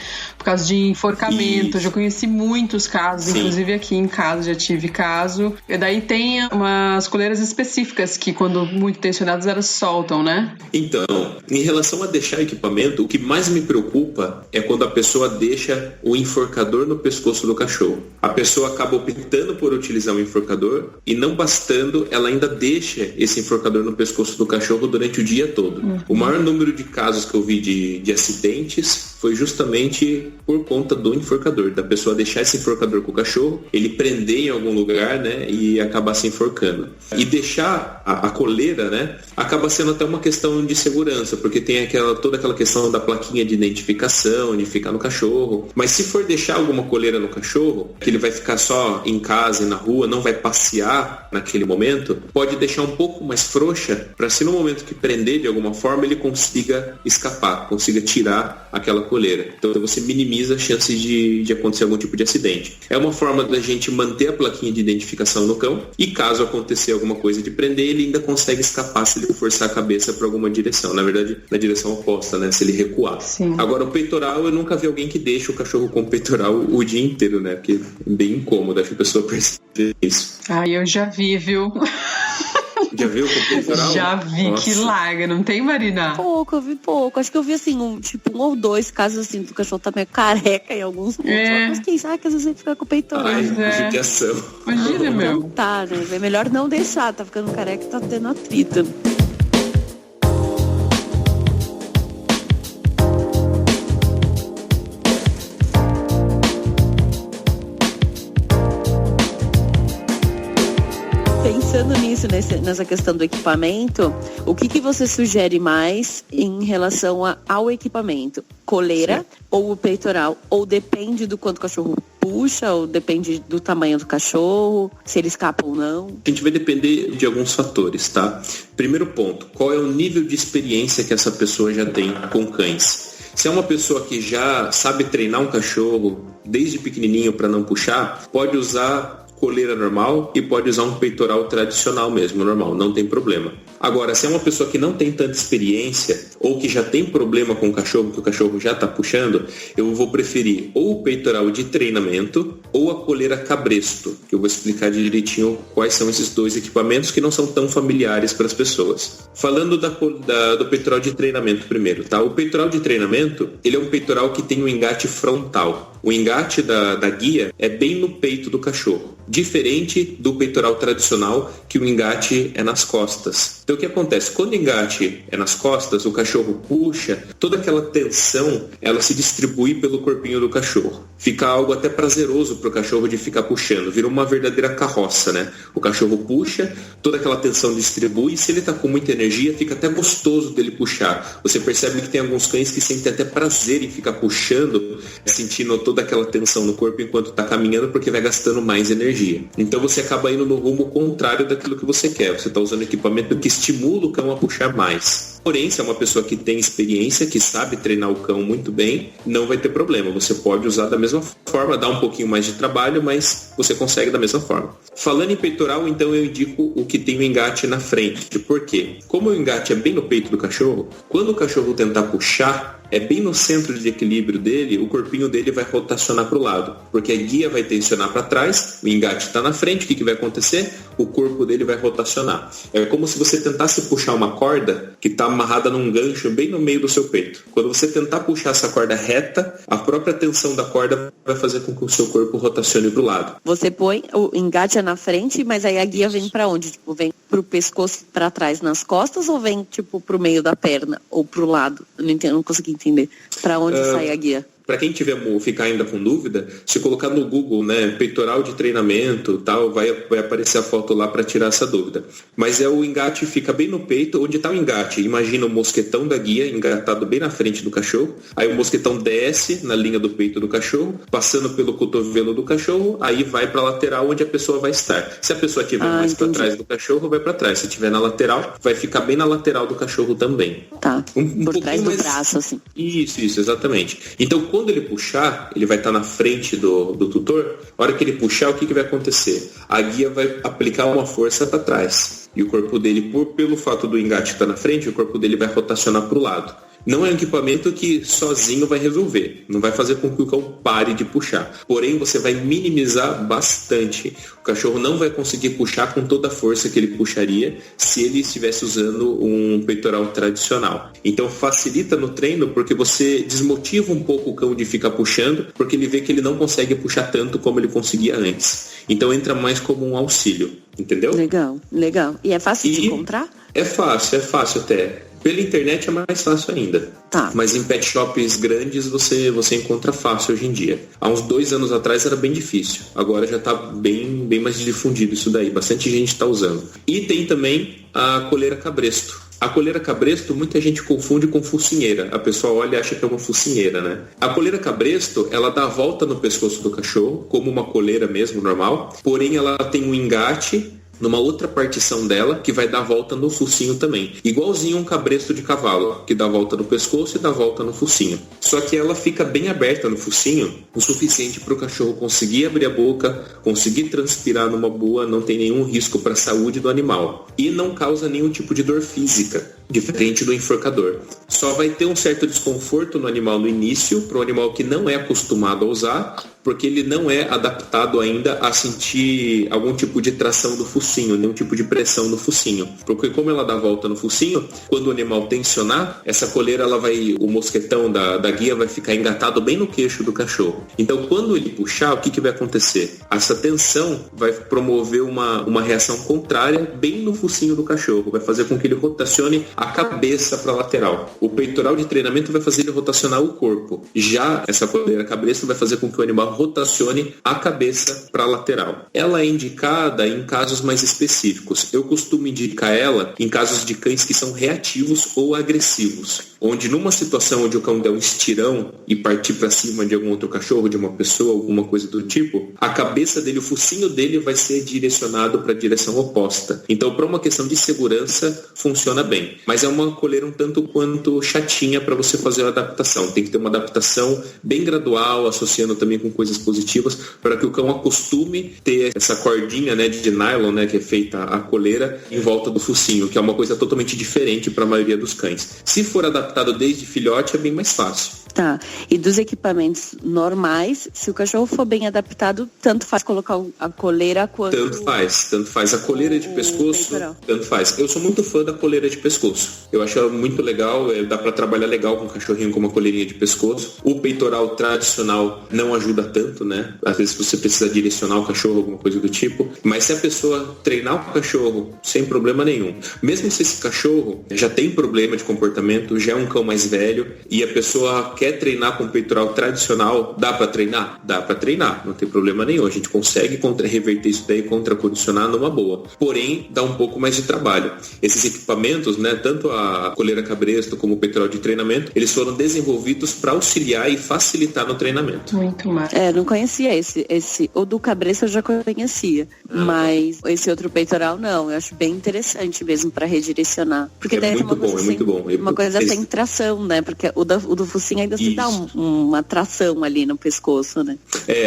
[SPEAKER 5] Por causa de enforcamento. Eu já conheci muitos casos,
[SPEAKER 4] Sim.
[SPEAKER 5] inclusive aqui em casa já tive caso. E daí tem umas coleiras específicas que, quando muito tensionadas, elas soltam, né?
[SPEAKER 4] Então, em relação a deixar equipamento, o que mais me preocupa é quando a pessoa deixa o enforcador no pescoço do cachorro. A pessoa acaba optando por utilizar o enforcador e, não bastando, ela ainda deixa esse enforcador no pescoço do cachorro durante o dia todo. O maior número de casos que eu vi de acidentes foi justamente por conta do enforcador, da pessoa deixar esse enforcador com o cachorro, ele prender em algum lugar, né, e acabar se enforcando. E deixar a coleira, né, acaba sendo até uma questão de segurança, porque tem toda aquela questão da plaquinha de identificação, de ficar no cachorro. Mas se for deixar alguma coleira no cachorro, que ele vai ficar só em casa e na rua, não vai passear naquele momento, pode deixar um pouco mais frouxa, para se no momento que prender de alguma forma, ele consiga escapar, consiga tirar aquela coleira. Então você minimiza a chance de acontecer algum tipo de acidente. É uma forma da gente manter a plaquinha de identificação no cão, e caso acontecer alguma coisa de prender, ele ainda consegue escapar se ele forçar a cabeça para alguma direção. Na verdade, na direção oposta, né? Se ele recuar.
[SPEAKER 5] Sim.
[SPEAKER 4] Agora, o peitoral, eu nunca vi alguém que deixa o cachorro com o peitoral o dia inteiro, né? Porque é bem incômodo, acho que a pessoa percebe isso.
[SPEAKER 5] Eu já vi, viu?
[SPEAKER 4] Já viu com o peitoral?
[SPEAKER 5] Já vi. Nossa. Que larga, não tem, Marina?
[SPEAKER 3] Eu vi pouco. Acho que eu vi assim, um ou dois casos assim, do cachorro tá meio careca em alguns pontos. Mas quem sabe que às vezes ele fica com o peitoral.
[SPEAKER 4] Judiação.
[SPEAKER 5] Imagina, meu.
[SPEAKER 3] Não tá, né? É melhor não deixar, tá ficando careca e tá tendo atrito. Pensando nisso, nessa questão do equipamento, o que você sugere mais em relação ao equipamento? Coleira, sim, ou o peitoral? Ou depende do quanto o cachorro puxa, ou depende do tamanho do cachorro, se ele escapa ou não?
[SPEAKER 4] A gente vai depender de alguns fatores, tá? Primeiro ponto, qual é o nível de experiência que essa pessoa já tem com cães? Se é uma pessoa que já sabe treinar um cachorro desde pequenininho para não puxar, pode usar coleira normal e pode usar um peitoral tradicional mesmo, normal, não tem problema. Agora, se é uma pessoa que não tem tanta experiência ou que já tem problema com o cachorro, que o cachorro já está puxando, eu vou preferir ou o peitoral de treinamento ou a coleira cabresto, que eu vou explicar direitinho quais são esses dois equipamentos que não são tão familiares para as pessoas. Falando do peitoral de treinamento primeiro, tá? O peitoral de treinamento, ele é um peitoral que tem um engate frontal. O engate da guia é bem no peito do cachorro, diferente do peitoral tradicional, que o engate é nas costas. Então o que acontece? Quando o engate é nas costas, o cachorro puxa, toda aquela tensão, ela se distribui pelo corpinho do cachorro. Fica algo até prazeroso para o cachorro de ficar puxando, vira uma verdadeira carroça, né? O cachorro puxa, toda aquela tensão distribui, e se ele está com muita energia, fica até gostoso dele puxar. Você percebe que tem alguns cães que sentem até prazer em ficar puxando, sentindo toda aquela tensão no corpo enquanto está caminhando, porque vai gastando mais energia. Então você acaba indo no rumo contrário daquilo que você quer. Você está usando equipamento que estimula o cão a puxar mais. Porém, se é uma pessoa que tem experiência, que sabe treinar o cão muito bem, não vai ter problema. Você pode usar da mesma forma, dá um pouquinho mais de trabalho, mas você consegue da mesma forma. Falando em peitoral, então eu indico o que tem o engate na frente. Por quê? Como o engate é bem no peito do cachorro, quando o cachorro tentar puxar, é bem no centro de equilíbrio dele, o corpinho dele vai rotacionar para o lado, porque a guia vai tensionar para trás, o engate está na frente, o que vai acontecer? O corpo dele vai rotacionar. É como se você tentasse puxar uma corda que está amarrada num gancho bem no meio do seu peito. Quando você tentar puxar essa corda reta, a própria tensão da corda vai fazer com que o seu corpo rotacione para o lado.
[SPEAKER 3] Você põe o engate na frente, mas aí a guia vem para onde? Tipo, vem pro pescoço para trás nas costas ou vem tipo pro meio da perna ou pro lado? Eu não entendo, não consegui entender. Para onde sai a guia?
[SPEAKER 4] Para quem ficar ainda com dúvida, se colocar no Google, né, peitoral de treinamento, tal, vai aparecer a foto lá para tirar essa dúvida. Mas o engate fica bem no peito, onde está o engate. Imagina o mosquetão da guia engatado bem na frente do cachorro. Aí o mosquetão desce na linha do peito do cachorro, passando pelo cotovelo do cachorro, aí vai para a lateral onde a pessoa vai estar. Se a pessoa estiver mais para trás do cachorro, vai para trás. Se estiver na lateral, vai ficar bem na lateral do cachorro também.
[SPEAKER 3] Tá, por trás do braço, assim.
[SPEAKER 4] Isso, exatamente. Então, quando ele puxar, ele vai estar na frente do tutor. A hora que ele puxar, o que vai acontecer? A guia vai aplicar uma força para trás. E o corpo dele, pelo fato do engate estar na frente, o corpo dele vai rotacionar para o lado. Não é um equipamento que sozinho vai resolver, não vai fazer com que o cão pare de puxar. Porém, você vai minimizar bastante. O cachorro não vai conseguir puxar com toda a força que ele puxaria se ele estivesse usando um peitoral tradicional. Então facilita no treino porque você desmotiva um pouco o cão de ficar puxando, porque ele vê que ele não consegue puxar tanto como ele conseguia antes. Então entra mais como um auxílio, entendeu?
[SPEAKER 3] Legal. E é fácil de encontrar?
[SPEAKER 4] É fácil até. Pela internet é mais fácil ainda.
[SPEAKER 3] Tá.
[SPEAKER 4] Mas em pet shops grandes você encontra fácil hoje em dia. Há uns 2 anos atrás era bem difícil. Agora já está bem mais difundido isso daí. Bastante gente está usando. E tem também a coleira cabresto. A coleira cabresto, muita gente confunde com focinheira. A pessoa olha e acha que é uma focinheira, né? A coleira cabresto, ela dá a volta no pescoço do cachorro, como uma coleira mesmo, normal. Porém, ela tem um engate numa outra partição dela, que vai dar volta no focinho também. Igualzinho um cabresto de cavalo, que dá volta no pescoço e dá volta no focinho. Só que ela fica bem aberta no focinho, o suficiente para o cachorro conseguir abrir a boca, conseguir transpirar numa boa, não tem nenhum risco para a saúde do animal. E não causa nenhum tipo de dor física, diferente do enforcador. Só vai ter um certo desconforto no animal no início, para o animal que não é acostumado a usar, porque ele não é adaptado ainda a sentir algum tipo de tração do focinho, nenhum tipo de pressão no focinho. Porque como ela dá volta no focinho, quando o animal tensionar, essa coleira, o mosquetão da guia vai ficar engatado bem no queixo do cachorro. Então, quando ele puxar, o que vai acontecer? Essa tensão vai promover uma reação contrária bem no focinho do cachorro, vai fazer com que ele rotacione a cabeça para a lateral. O peitoral de treinamento vai fazer ele rotacionar o corpo. Já essa coleira cabresto vai fazer com que o animal rotacione a cabeça para a lateral. Ela é indicada em casos mais específicos. Eu costumo indicar ela em casos de cães que são reativos ou agressivos, onde numa situação onde o cão der um estirão e partir para cima de algum outro cachorro, de uma pessoa, alguma coisa do tipo, a cabeça dele, o focinho dele vai ser direcionado para a direção oposta. Então, para uma questão de segurança, funciona bem. Mas é uma coleira um tanto quanto chatinha para você fazer a adaptação. Tem que ter uma adaptação bem gradual, associando também com coisas positivas, para que o cão acostume ter essa cordinha, né, de nylon, né, que é feita a coleira em volta do focinho, que é uma coisa totalmente diferente para a maioria dos cães. Se for adaptado desde filhote, é bem mais fácil.
[SPEAKER 3] Tá. E dos equipamentos normais, se o cachorro for bem adaptado, tanto faz colocar a coleira quanto...
[SPEAKER 4] Tanto faz. A coleira de pescoço, tanto faz. Eu sou muito fã da coleira de pescoço. Eu acho ela muito legal, dá pra trabalhar legal com o cachorrinho com uma coleirinha de pescoço. O peitoral tradicional não ajuda tanto, né? Às vezes você precisa direcionar o cachorro, alguma coisa do tipo. Mas se a pessoa treinar o cachorro sem problema nenhum, mesmo se esse cachorro já tem problema de comportamento, já é um cão mais velho, e a pessoa quer treinar com peitoral tradicional, dá pra treinar? Dá pra treinar, não tem problema nenhum. A gente consegue reverter isso daí, condicionar numa boa. Porém, dá um pouco mais de trabalho. Esses equipamentos, né, tanto a coleira cabresto como o peitoral de treinamento, eles foram desenvolvidos para auxiliar e facilitar no treinamento.
[SPEAKER 5] Muito mais.
[SPEAKER 3] Não conhecia esse. O do cabresto eu já conhecia, mas esse outro peitoral não. Eu acho bem interessante mesmo para redirecionar. Porque daí
[SPEAKER 4] muito bom, é muito bom.
[SPEAKER 3] Uma coisa sem tração, né? Porque o do focinho ainda se dá uma tração ali no pescoço, né?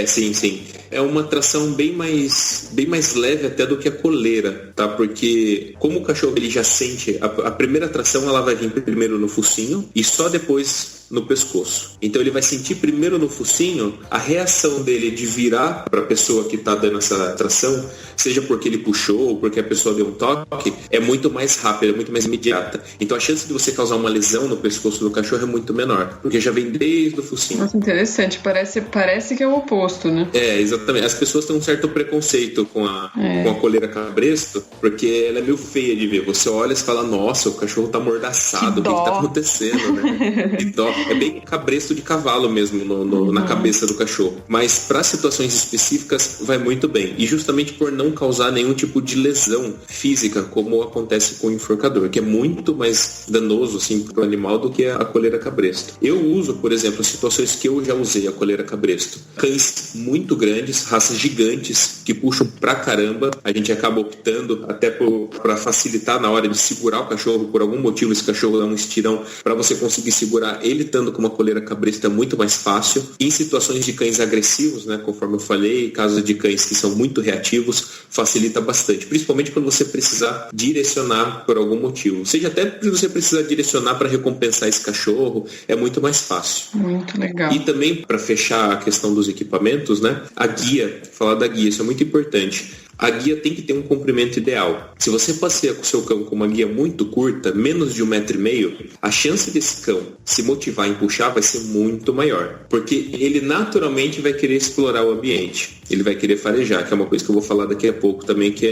[SPEAKER 4] Sim. É uma tração bem mais leve até do que a coleira, tá? Porque como o cachorro ele já sente, a primeira tração ela vai vir primeiro no focinho e só depois no pescoço. Então ele vai sentir primeiro no focinho a reação dele de virar para a pessoa que está dando essa tração, seja porque ele puxou ou porque a pessoa deu um toque, é muito mais rápida, é muito mais imediata. Então a chance de você causar uma lesão no pescoço do cachorro é muito menor, porque já vem desde o focinho.
[SPEAKER 5] Nossa, interessante. Parece que é o oposto, né?
[SPEAKER 4] Exatamente. As pessoas têm um certo preconceito com a coleira cabresto, porque ela é meio feia de ver. Você olha e fala, nossa, o cachorro tá amordaçado, o que tá acontecendo, né? Que dó. É bem cabresto de cavalo mesmo na cabeça do cachorro. Mas para situações específicas vai muito bem. E justamente por não causar nenhum tipo de lesão física, como acontece com o enforcador, que é muito mais danoso assim, para o animal do que a coleira cabresto. Eu uso, por exemplo, situações que eu já usei a coleira cabresto. Cães muito grandes, raças gigantes, que puxam pra caramba. A gente acaba optando até para facilitar na hora de segurar o cachorro. Por algum motivo esse cachorro dá um estirão, para você conseguir segurar ele evitando com uma coleira cabrestra é muito mais fácil. Em situações de cães agressivos, né, conforme eu falei, casos de cães que são muito reativos, facilita bastante. Principalmente quando você precisar direcionar por algum motivo. Seja até se você precisar direcionar para recompensar esse cachorro, é muito mais fácil.
[SPEAKER 5] Muito legal.
[SPEAKER 4] E também, para fechar a questão dos equipamentos, né, a guia, falar da guia, isso é muito importante. A guia tem que ter um comprimento ideal. Se você passeia com o seu cão com uma guia muito curta, menos de 1,5 m, a chance desse cão se motivar em puxar vai ser muito maior. Porque ele naturalmente vai querer explorar o ambiente. Ele vai querer farejar, que é uma coisa que eu vou falar daqui a pouco também, que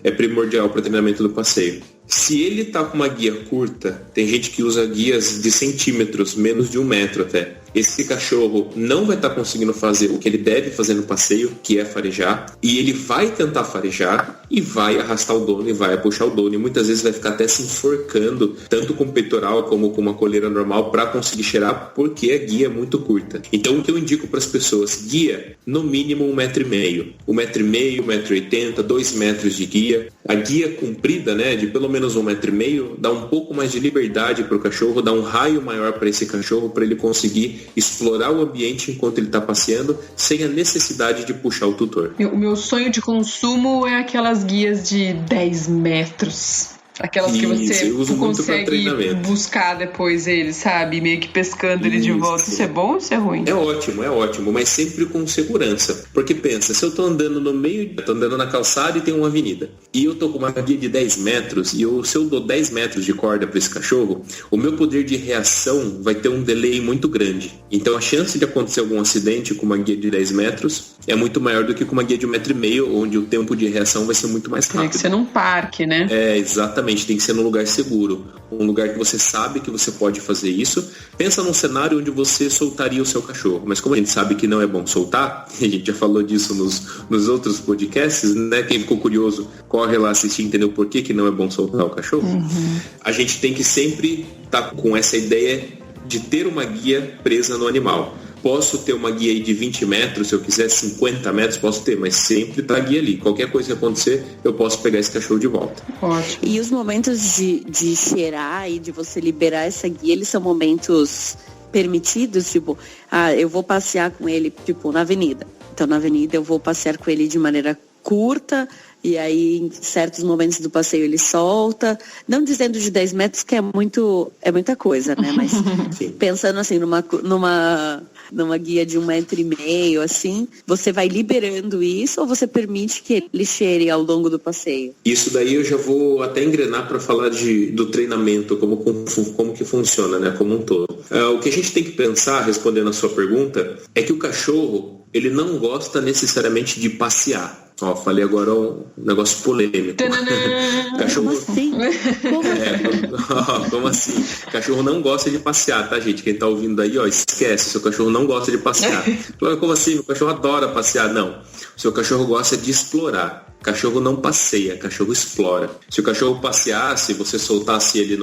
[SPEAKER 4] é primordial para o treinamento do passeio. Se ele tá com uma guia curta, tem gente que usa guias de centímetros, menos de 1 metro até. Esse cachorro não vai estar conseguindo fazer o que ele deve fazer no passeio, que é farejar, e ele vai tentar farejar e vai arrastar o dono e vai puxar o dono, e muitas vezes vai ficar até se enforcando, tanto com o peitoral como com uma coleira normal, para conseguir cheirar, porque a guia é muito curta. Então o que eu indico para as pessoas, guia no mínimo 1,5 m, 1,5 m, 1,80 m, 2 metros de guia. A guia comprida, né, de pelo menos 1,5 m, dá um pouco mais de liberdade para o cachorro, dá um raio maior para esse cachorro, para ele conseguir explorar o ambiente enquanto ele está passeando, sem a necessidade de puxar o tutor.
[SPEAKER 5] O meu sonho de consumo é aquelas guias de 10 metros. Aquelas que você consegue buscar depois eles, sabe? Meio que pescando ele de volta. Isso é bom ou isso é ruim?
[SPEAKER 4] É ótimo, mas sempre com segurança. Porque pensa, se eu tô andando no meio, tô andando na calçada e tem uma avenida, e eu tô com uma guia de 10 metros, e se eu dou 10 metros de corda para esse cachorro, o meu poder de reação vai ter um delay muito grande. Então a chance de acontecer algum acidente com uma guia de 10 metros é muito maior do que com uma guia de 1,5 m, onde o tempo de reação vai ser muito mais rápido.
[SPEAKER 5] Tem que ser num parque, né?
[SPEAKER 4] Exatamente. Tem que ser num lugar seguro, um lugar que você sabe que você pode fazer isso. Pensa num cenário onde você soltaria o seu cachorro, mas como a gente sabe que não é bom soltar, a gente já falou disso nos outros podcasts, né? Quem ficou curioso, corre lá assistir e entender o porquê que não é bom soltar o cachorro. A gente tem que sempre estar com essa ideia de ter uma guia presa no animal. Posso ter uma guia aí de 20 metros, se eu quiser 50 metros, posso ter, mas sempre tá a guia ali. Qualquer coisa que acontecer, eu posso pegar esse cachorro de volta.
[SPEAKER 3] Ótimo. E os momentos de cheirar e de você liberar essa guia, eles são momentos permitidos? Tipo, eu vou passear com ele, tipo, na avenida. Então, na avenida eu vou passear com ele de maneira curta, e aí em certos momentos do passeio ele solta, não dizendo de 10 metros que é muita coisa, né, mas pensando assim numa guia de 1,5 m, assim, você vai liberando isso ou você permite que ele cheire ao longo do passeio?
[SPEAKER 4] Isso daí eu já vou até engrenar para falar do treinamento, como que funciona, né, como um todo. O que a gente tem que pensar, respondendo a sua pergunta, é que o cachorro, ele não gosta necessariamente de passear. Falei agora um negócio polêmico. Cachorro...
[SPEAKER 3] Como assim?
[SPEAKER 4] Como assim? Cachorro não gosta de passear, tá, gente? Quem tá ouvindo aí, esquece. Seu cachorro não gosta de passear. Como assim? Meu cachorro adora passear. Não. Seu cachorro gosta de explorar. Cachorro não passeia, cachorro explora. Se o cachorro passeasse, você soltasse ele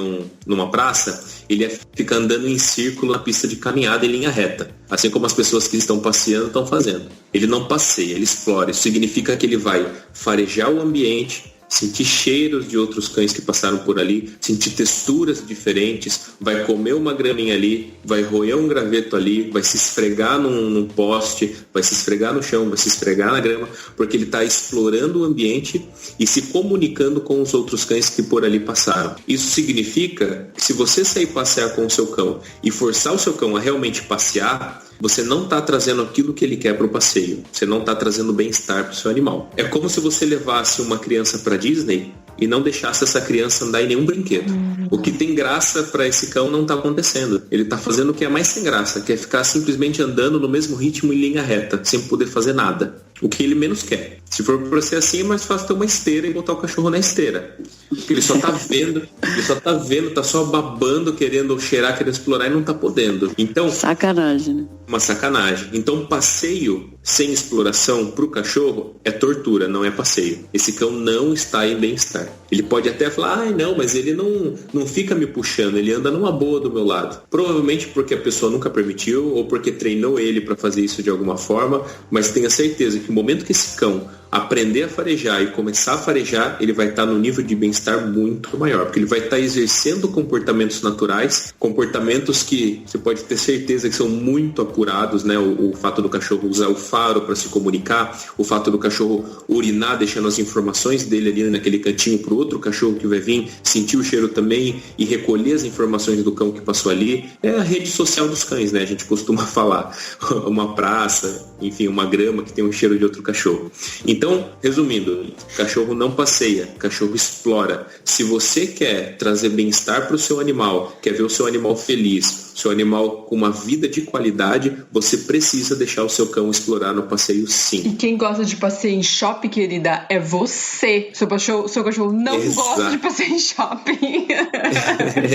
[SPEAKER 4] numa praça, ele ia ficar andando em círculo na pista de caminhada em linha reta. Assim como as pessoas que estão passeando estão fazendo. Ele não passeia, ele explora. Isso significa que ele vai farejar o ambiente, sentir cheiros de outros cães que passaram por ali, sentir texturas diferentes, vai comer uma graminha ali, vai roer um graveto ali, vai se esfregar num poste, vai se esfregar no chão, vai se esfregar na grama, porque ele está explorando o ambiente e se comunicando com os outros cães que por ali passaram. Isso significa que se você sair passear com o seu cão e forçar o seu cão a realmente passear, você não está trazendo aquilo que ele quer para o passeio. Você não está trazendo bem-estar para o seu animal. É como se você levasse uma criança para Disney e não deixasse essa criança andar em nenhum brinquedo. O que tem graça para esse cão não está acontecendo. Ele está fazendo o que é mais sem graça, que é ficar simplesmente andando no mesmo ritmo em linha reta, sem poder fazer nada. O que ele menos quer. Se for para ser assim, é mais fácil ter uma esteira e botar o cachorro na esteira. Porque ele só tá vendo, tá só babando, querendo cheirar, querendo explorar e não tá podendo. Então,
[SPEAKER 3] sacanagem, né?
[SPEAKER 4] Uma sacanagem. Então, passeio sem exploração pro cachorro é tortura, não é passeio. Esse cão não está em bem-estar. Ele pode até falar, não, mas ele não fica me puxando, ele anda numa boa do meu lado. Provavelmente porque a pessoa nunca permitiu ou porque treinou ele para fazer isso de alguma forma, mas tenha certeza que no momento que esse cão aprender a farejar e começar a farejar, ele vai estar no nível de bem-estar muito maior, porque ele vai estar exercendo comportamentos naturais, comportamentos que você pode ter certeza que são muito apurados, né? O fato do cachorro usar o faro para se comunicar, o fato do cachorro urinar, deixando as informações dele ali naquele cantinho para o outro cachorro que vai vir sentir o cheiro também e recolher as informações do cão que passou ali. É a rede social dos cães, né? A gente costuma falar. Uma praça, enfim, uma grama que tem um cheiro de outro cachorro. Então, resumindo, cachorro não passeia, cachorro explora. Se você quer trazer bem-estar para o seu animal, quer ver o seu animal feliz, seu animal com uma vida de qualidade, você precisa deixar o seu cão explorar no passeio, sim.
[SPEAKER 5] E quem gosta de passeio em shopping, querida, é você. Seu cachorro não gosta de passeio em shopping.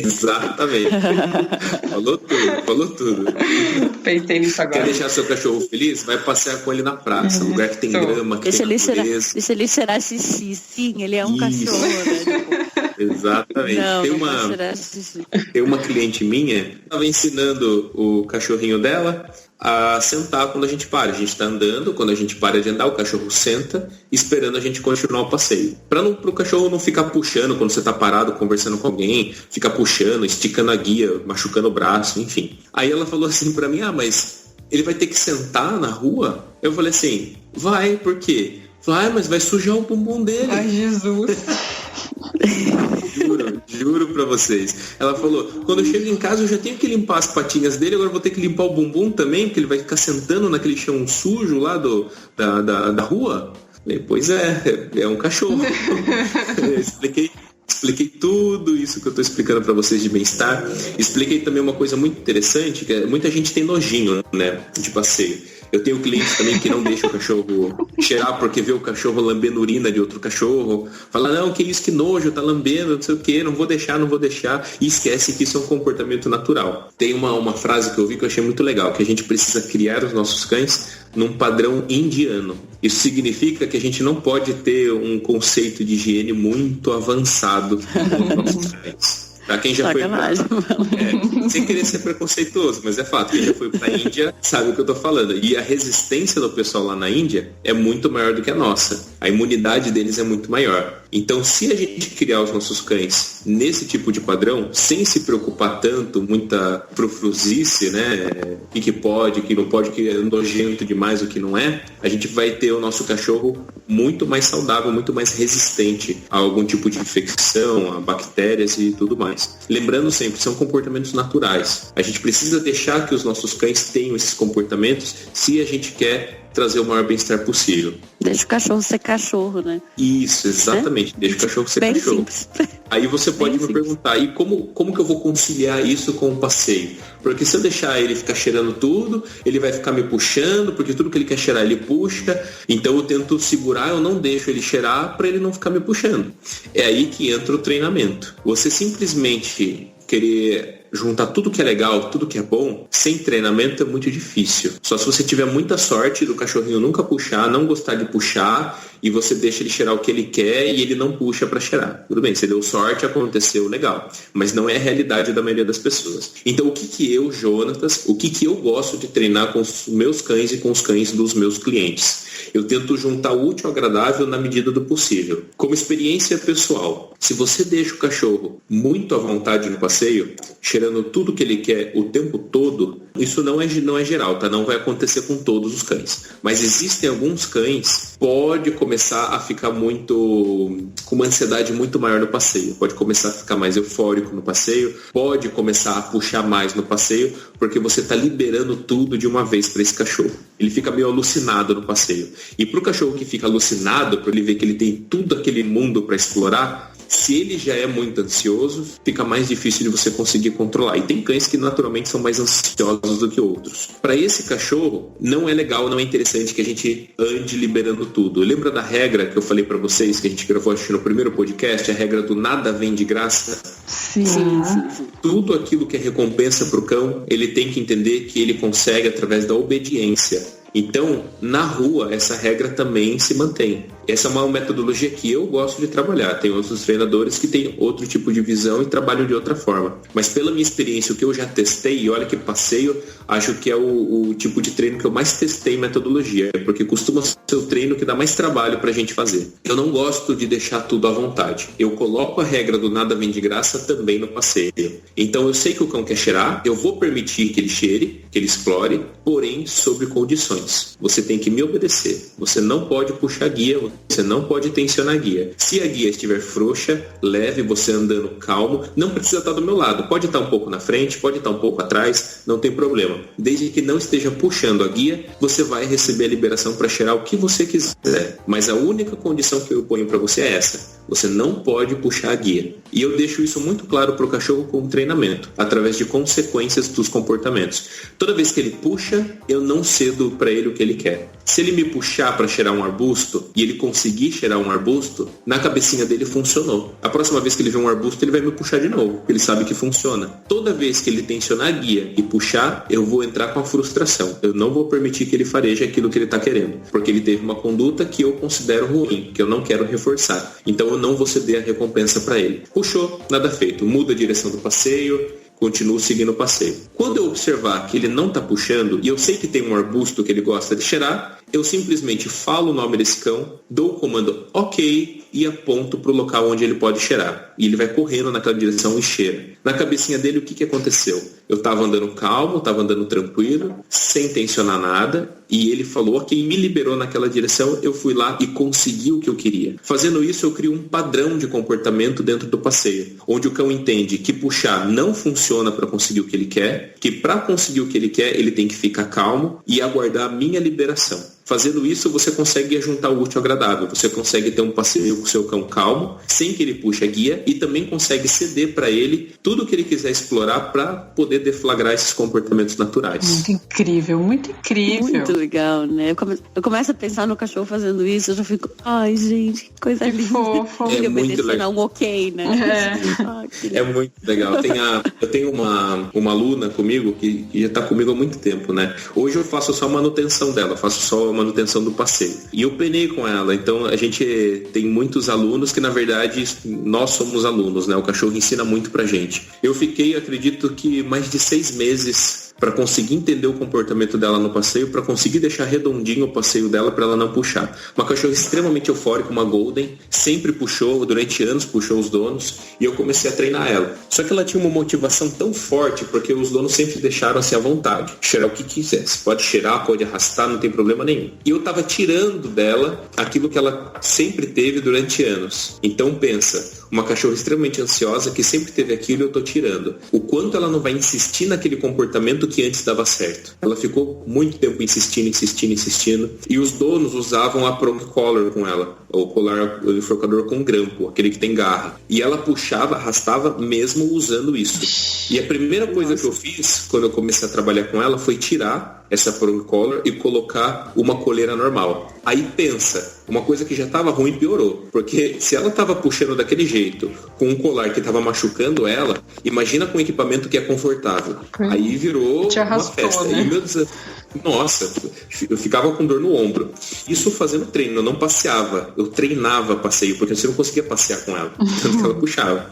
[SPEAKER 4] Exatamente. Falou tudo.
[SPEAKER 5] Pensei nisso agora.
[SPEAKER 4] Quer deixar seu cachorro feliz? Vai passear com ele na praça, lugar que tem grama, que tem natureza.
[SPEAKER 3] Deixa ele cheirar xixi. Sim, ele é um cachorro, né?
[SPEAKER 4] Exatamente.
[SPEAKER 3] Não,
[SPEAKER 4] tem uma cliente minha, estava ensinando o cachorrinho dela a sentar quando a gente para. A gente está andando, quando a gente para de andar, o cachorro senta, esperando a gente continuar o passeio. Para o cachorro não ficar puxando quando você está parado, conversando com alguém, ficar puxando, esticando a guia, machucando o braço, enfim. Aí ela falou assim para mim, mas ele vai ter que sentar na rua? Eu falei assim, vai, por quê? Falei, mas vai sujar o bumbum dele.
[SPEAKER 5] Ai, Jesus.
[SPEAKER 4] Juro pra vocês. Ela falou, quando eu chego em casa eu já tenho que limpar as patinhas dele, agora eu vou ter que limpar o bumbum também, porque ele vai ficar sentando naquele chão sujo lá da rua. Falei, pois é um cachorro. Eu expliquei tudo isso que eu tô explicando pra vocês de bem-estar. Expliquei também uma coisa muito interessante, que muita gente tem nojinho, né, de passeio. Eu tenho clientes também que não deixam o cachorro cheirar porque vê o cachorro lambendo urina de outro cachorro. Fala, não, que isso, que nojo, tá lambendo, não sei o que, não vou deixar. E esquece que isso é um comportamento natural. Tem uma frase que eu vi que eu achei muito legal, que a gente precisa criar os nossos cães num padrão indiano. Isso significa que a gente não pode ter um conceito de higiene muito avançado nos nossos cães. Pra quem já foi sem querer ser preconceituoso, mas é fato, quem já foi pra Índia sabe o que eu tô falando. E a resistência do pessoal lá na Índia é muito maior do que a nossa. A imunidade deles é muito maior. Então, se a gente criar os nossos cães nesse tipo de padrão, sem se preocupar tanto, muita frufruzice, né? O que pode, o que não pode, o que é nojento demais, o que não é, a gente vai ter o nosso cachorro muito mais saudável, muito mais resistente a algum tipo de infecção, a bactérias e tudo mais. Lembrando sempre, são comportamentos naturais. A gente precisa deixar que os nossos cães tenham esses comportamentos se a gente quer trazer o maior bem-estar possível.
[SPEAKER 3] Deixa o cachorro ser cachorro, né?
[SPEAKER 4] Isso, exatamente. Deixa o cachorro ser
[SPEAKER 3] bem
[SPEAKER 4] cachorro.
[SPEAKER 3] Simples.
[SPEAKER 4] Aí você pode me perguntar, e como que eu vou conciliar isso com o passeio? Porque se eu deixar ele ficar cheirando tudo, ele vai ficar me puxando, porque tudo que ele quer cheirar ele puxa, então eu tento segurar, eu não deixo ele cheirar para ele não ficar me puxando. É aí que entra o treinamento. Você simplesmente querer juntar tudo que é legal, tudo que é bom, sem treinamento é muito difícil. Só se você tiver muita sorte do cachorrinho nunca puxar, não gostar de puxar, e você deixa ele cheirar o que ele quer e ele não puxa para cheirar. Tudo bem, você deu sorte, aconteceu, legal. Mas não é a realidade da maioria das pessoas. Então o que eu, Jonatas, o que eu gosto de treinar com os meus cães e com os cães dos meus clientes? Eu tento juntar o útil ao agradável na medida do possível. Como experiência pessoal, se você deixa o cachorro muito à vontade no passeio, cheirando tudo que ele quer o tempo todo, isso não é geral, tá? Não vai acontecer com todos os cães. Mas existem alguns cães, pode começar a ficar com uma ansiedade muito maior no passeio. Pode começar a ficar mais eufórico no passeio, pode começar a puxar mais no passeio, porque você está liberando tudo de uma vez para esse cachorro. Ele fica meio alucinado no passeio. E para o cachorro que fica alucinado, para ele ver que ele tem tudo aquele mundo para explorar, se ele já é muito ansioso, fica mais difícil de você conseguir controlar. E tem cães que naturalmente são mais ansiosos do que outros. Para esse cachorro, não é legal, não é interessante que a gente ande liberando tudo. Lembra da regra que eu falei para vocês, que a gente gravou acho, no primeiro podcast, a regra do nada vem de graça?
[SPEAKER 5] Sim.
[SPEAKER 4] Tudo aquilo que é recompensa para o cão, ele tem que entender que ele consegue através da obediência. Então, na rua, essa regra também se mantém. Essa é uma metodologia que eu gosto de trabalhar. Tem outros treinadores que têm outro tipo de visão e trabalham de outra forma. Mas pela minha experiência, o que eu já testei, e olha que passeio, acho que é o tipo de treino que eu mais testei em metodologia, porque costuma ser o treino que dá mais trabalho pra gente fazer. Eu não gosto de deixar tudo à vontade. Eu coloco a regra do nada vem de graça também no passeio. Então eu sei que o cão quer cheirar, eu vou permitir que ele cheire, que ele explore, porém sob condições. Você tem que me obedecer. Você não pode puxar a guia, você não pode tensionar a guia. Se a guia estiver frouxa, leve você andando calmo, não precisa estar do meu lado. Pode estar um pouco na frente, pode estar um pouco atrás, não tem problema. Desde que não esteja puxando a guia, você vai receber a liberação para cheirar o que você quiser. Mas a única condição que eu ponho para você é essa. Você não pode puxar a guia. E eu deixo isso muito claro para o cachorro com o treinamento, através de consequências dos comportamentos. Toda vez que ele puxa, eu não cedo para ele o que ele quer. Se ele me puxar para cheirar um arbusto e ele conseguir cheirar um arbusto, na cabecinha dele funcionou. A próxima vez que ele vê um arbusto, ele vai me puxar de novo, porque ele sabe que funciona. Toda vez que ele tensionar a guia e puxar, eu vou entrar com a frustração. Eu não vou permitir que ele fareje aquilo que ele está querendo, porque ele teve uma conduta que eu considero ruim, que eu não quero reforçar. Então eu não vou ceder a recompensa para ele. Puxou, nada feito. Muda a direção do passeio, continuo seguindo o passeio. Quando eu observar que ele não está puxando e eu sei que tem um arbusto que ele gosta de cheirar, eu simplesmente falo o nome desse cão, dou o comando OK e aponto para o local onde ele pode cheirar. E ele vai correndo naquela direção e cheira. Na cabecinha dele, o que aconteceu? Eu estava andando calmo, estava andando tranquilo, sem tensionar nada, e ele falou OK, me liberou naquela direção, eu fui lá e consegui o que eu queria. Fazendo isso, eu crio um padrão de comportamento dentro do passeio, onde o cão entende que puxar não funciona para conseguir o que ele quer, que para conseguir o que ele quer, ele tem que ficar calmo e aguardar a minha liberação. Fazendo isso, você consegue juntar o útil ao agradável. Você consegue ter um passeio com o seu cão calmo, sem que ele puxe a guia, e também consegue ceder para ele tudo o que ele quiser explorar para poder deflagrar esses comportamentos naturais.
[SPEAKER 5] Muito incrível, muito incrível.
[SPEAKER 3] Muito legal, né? Eu começo a pensar no cachorro fazendo isso, eu já fico, ai, gente, que coisa linda.
[SPEAKER 5] Fofo.
[SPEAKER 3] Ele
[SPEAKER 4] é muito legal.
[SPEAKER 3] Um OK, né?
[SPEAKER 4] É muito legal. Eu tenho uma aluna comigo que já está comigo há muito tempo, né? Hoje eu faço só a manutenção dela, faço só a manutenção do passeio. E eu penei com ela, então a gente tem muitos alunos que, na verdade, nós somos alunos, né? O cachorro ensina muito pra gente. Eu fiquei, acredito que, mais de 6 meses para conseguir entender o comportamento dela no passeio, para conseguir deixar redondinho o passeio dela para ela não puxar. Uma cachorra extremamente eufórica, uma Golden, sempre puxou, durante anos puxou os donos, e eu comecei a treinar ela. Só que ela tinha uma motivação tão forte, porque os donos sempre deixaram-se à vontade, cheirar o que quisesse. Pode cheirar, pode arrastar, não tem problema nenhum. E eu tava tirando dela aquilo que ela sempre teve durante anos. Então pensa, uma cachorra extremamente ansiosa que sempre teve aquilo, eu tô tirando. O quanto ela não vai insistir naquele comportamento que antes dava certo. Ela ficou muito tempo insistindo. E os donos usavam a prong collar com ela, o colar o enforcador com grampo, aquele que tem garra. E ela puxava, arrastava mesmo usando isso. E a primeira coisa que eu fiz quando eu comecei a trabalhar com ela foi tirar essa prong collar e colocar uma coleira normal. Aí pensa, uma coisa que já estava ruim piorou, porque se ela estava puxando daquele jeito, com um colar que estava machucando ela, imagina com um equipamento que é confortável. Aí virou uma festa.
[SPEAKER 5] Né?
[SPEAKER 4] E, meu Deus, nossa, eu ficava com dor no ombro. Isso fazendo treino, eu não passeava, eu treinava passeio, porque você não conseguia passear com ela, tanto que ela puxava.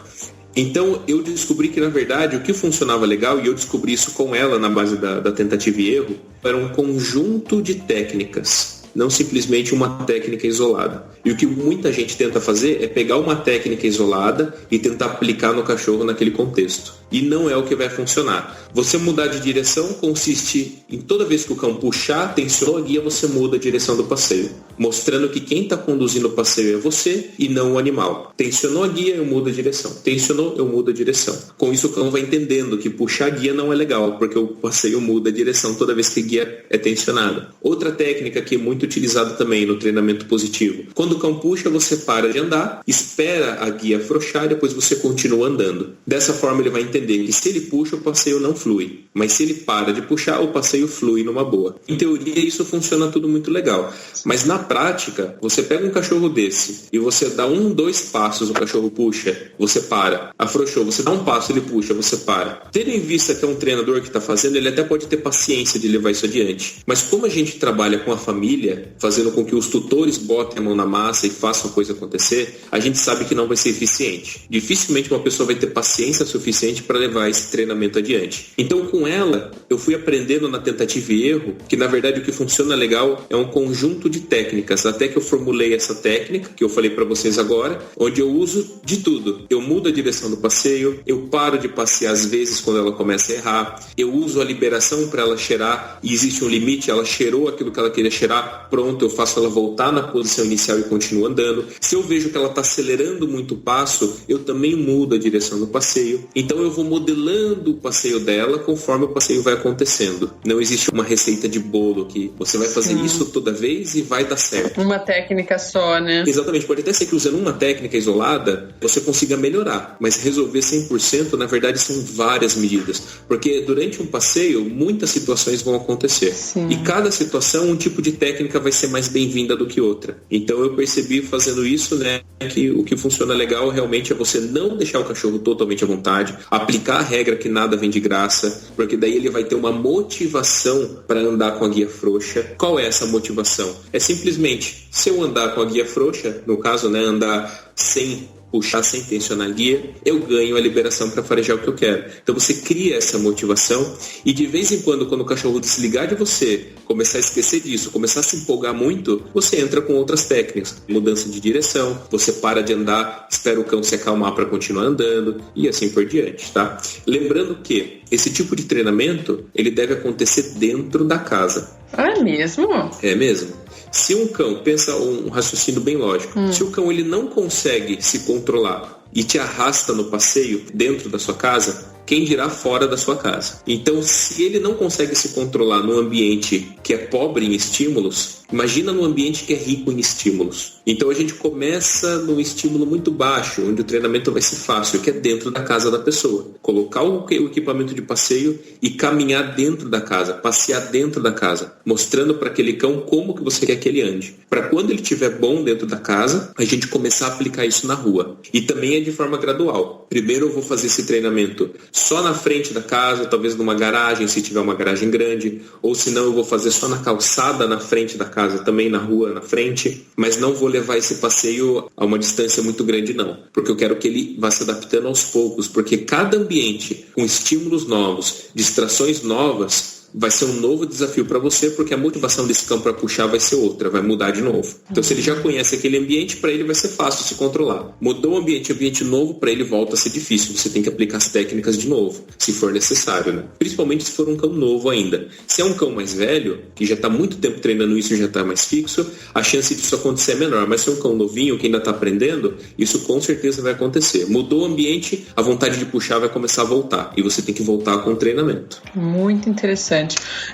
[SPEAKER 4] Então eu descobri que, na verdade, o que funcionava legal, e eu descobri isso com ela na base da tentativa e erro, era um conjunto de técnicas, não simplesmente uma técnica isolada. E o que muita gente tenta fazer é pegar uma técnica isolada e tentar aplicar no cachorro naquele contexto. E não é o que vai funcionar. Você mudar de direção consiste em toda vez que o cão puxar, tensionou a guia, você muda a direção do passeio, mostrando que quem está conduzindo o passeio é você e não o animal. Tensionou a guia, eu mudo a direção. Tensionou, eu mudo a direção. Com isso o cão vai entendendo que puxar a guia não é legal, porque o passeio muda a direção toda vez que a guia é tensionada. Outra técnica que é muito utilizada também no treinamento positivo. Quando o cão puxa, você para de andar, espera a guia afrouxar e depois você continua andando. Dessa forma ele vai entender que se ele puxa, o passeio não flui. Mas se ele para de puxar, o passeio flui numa boa. Em teoria, isso funciona tudo muito legal. Mas na prática, você pega um cachorro desse e você dá 2 passos, o cachorro puxa, você para. Afrouxou, você dá um passo, ele puxa, você para. Tendo em vista que é um treinador que está fazendo, ele até pode ter paciência de levar isso adiante. Mas como a gente trabalha com a família, guia, fazendo com que os tutores botem a mão na massa e façam a coisa acontecer, a gente sabe que não vai ser eficiente. Dificilmente uma pessoa vai ter paciência suficiente para levar esse treinamento adiante. Então, com ela, eu fui aprendendo na tentativa e erro que, na verdade, o que funciona legal é um conjunto de técnicas, até que eu formulei essa técnica, que eu falei para vocês agora, onde eu uso de tudo. Eu mudo a direção do passeio, eu paro de passear às vezes quando ela começa a errar, eu uso a liberação para ela cheirar, e existe um limite, ela cheirou aquilo que ela queria cheirar, pronto, eu faço ela voltar na posição inicial e continuo andando. Se eu vejo que ela está acelerando muito o passo, eu também mudo a direção do passeio. Então eu vou modelando o passeio dela conforme o passeio vai acontecendo. Não existe uma receita de bolo que você vai fazer isso toda vez e vai dar certo.
[SPEAKER 5] Uma técnica só, né?
[SPEAKER 4] Exatamente, pode até ser que usando uma técnica isolada você consiga melhorar, mas resolver 100% na verdade são várias medidas, porque durante um passeio muitas situações vão acontecer.
[SPEAKER 5] Sim.
[SPEAKER 4] E cada situação um tipo de técnica vai ser mais bem-vinda do que outra. Então eu percebi fazendo isso, né, que o que funciona legal realmente é você não deixar o cachorro totalmente à vontade, aplicar a regra que nada vem de graça, porque daí ele vai ter uma motivação para andar com a guia frouxa. Qual é essa motivação? É simplesmente, se eu andar com a guia frouxa, no caso, né, andar sem puxar, sem tensionar a guia, eu ganho a liberação para farejar o que eu quero. Então você cria essa motivação e de vez em quando o cachorro desligar de você, começar a esquecer disso, começar a se empolgar muito, você entra com outras técnicas. Mudança de direção, você para de andar, espera o cão se acalmar para continuar andando e assim por diante, tá? Lembrando que esse tipo de treinamento, ele deve acontecer dentro da casa.
[SPEAKER 5] Ah, é mesmo?
[SPEAKER 4] É mesmo. Se um cão, pensa um raciocínio bem lógico, se o cão ele não consegue se controlar e te arrasta no passeio dentro da sua casa, quem dirá fora da sua casa? Então, se ele não consegue se controlar num ambiente que é pobre em estímulos, imagina num ambiente que é rico em estímulos. Então a gente começa num estímulo muito baixo, onde o treinamento vai ser fácil, que é dentro da casa da pessoa. Colocar o equipamento de passeio e caminhar dentro da casa, passear dentro da casa, mostrando para aquele cão como que você quer que ele ande. Para quando ele estiver bom dentro da casa, a gente começar a aplicar isso na rua. E também é de forma gradual. Primeiro eu vou fazer esse treinamento só na frente da casa, talvez numa garagem, se tiver uma garagem grande, ou se não eu vou fazer só na calçada na frente da casa, também na rua na frente, mas não vou levar esse passeio a uma distância muito grande não, porque eu quero que ele vá se adaptando aos poucos, porque cada ambiente com estímulos novos, distrações novas, vai ser um novo desafio para você, porque a motivação desse cão para puxar vai ser outra, vai mudar de novo. Então, se ele já conhece aquele ambiente, para ele vai ser fácil se controlar. Mudou o ambiente novo, para ele volta a ser difícil. Você tem que aplicar as técnicas de novo, se for necessário, né? Principalmente se for um cão novo ainda. Se é um cão mais velho, que já está muito tempo treinando isso e já está mais fixo, a chance disso acontecer é menor. Mas se é um cão novinho que ainda está aprendendo, isso com certeza vai acontecer. Mudou o ambiente, a vontade de puxar vai começar a voltar. E você tem que voltar com o treinamento.
[SPEAKER 5] Muito interessante.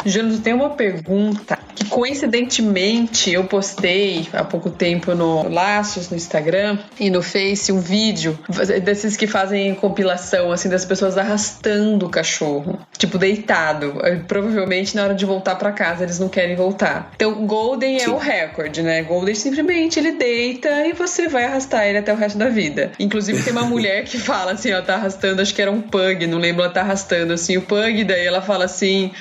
[SPEAKER 5] Jonas, tem uma pergunta que coincidentemente eu postei há pouco tempo no Laços, no Instagram e no Face, um vídeo desses que fazem compilação assim das pessoas arrastando o cachorro, tipo deitado. Provavelmente na hora de voltar pra casa eles não querem voltar. Então Golden é o recorde, né? Golden simplesmente ele deita e você vai arrastar ele até o resto da vida. Inclusive tem uma mulher que fala assim, ó, tá arrastando, acho que era um pug, não lembro, ela tá arrastando assim o pug, daí ela fala assim,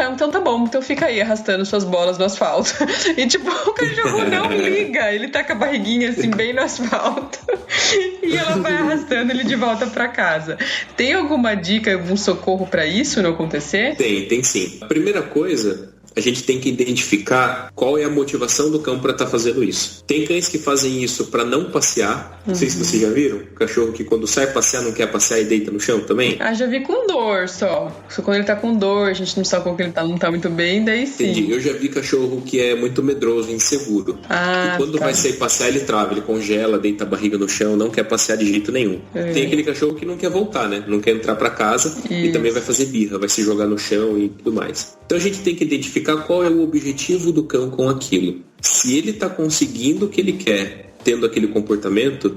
[SPEAKER 5] então tá bom, então fica aí arrastando suas bolas no asfalto. E tipo, o cachorro não liga, ele tá com a barriguinha assim bem no asfalto e ela vai arrastando ele de volta pra casa. Tem alguma dica, algum socorro pra isso não acontecer?
[SPEAKER 4] Tem sim. A primeira coisa, a gente tem que identificar qual é a motivação do cão para estar fazendo isso. Tem cães que fazem isso para não passear. Não sei se vocês já viram. O cachorro que quando sai passear não quer passear e deita no chão também.
[SPEAKER 5] Já vi com dor só. Só quando ele tá com dor, a gente não sabe como que ele não tá muito bem, daí sim.
[SPEAKER 4] Entendi. Eu já vi cachorro que é muito medroso, inseguro. E quando vai sair passear, ele trava, ele congela, deita a barriga no chão, não quer passear de jeito nenhum. Tem aquele cachorro que não quer voltar, né? Não quer entrar para casa e também vai fazer birra, vai se jogar no chão e tudo mais. Então a gente tem que identificar qual é o objetivo do cão com aquilo. Se ele está conseguindo o que ele quer, tendo aquele comportamento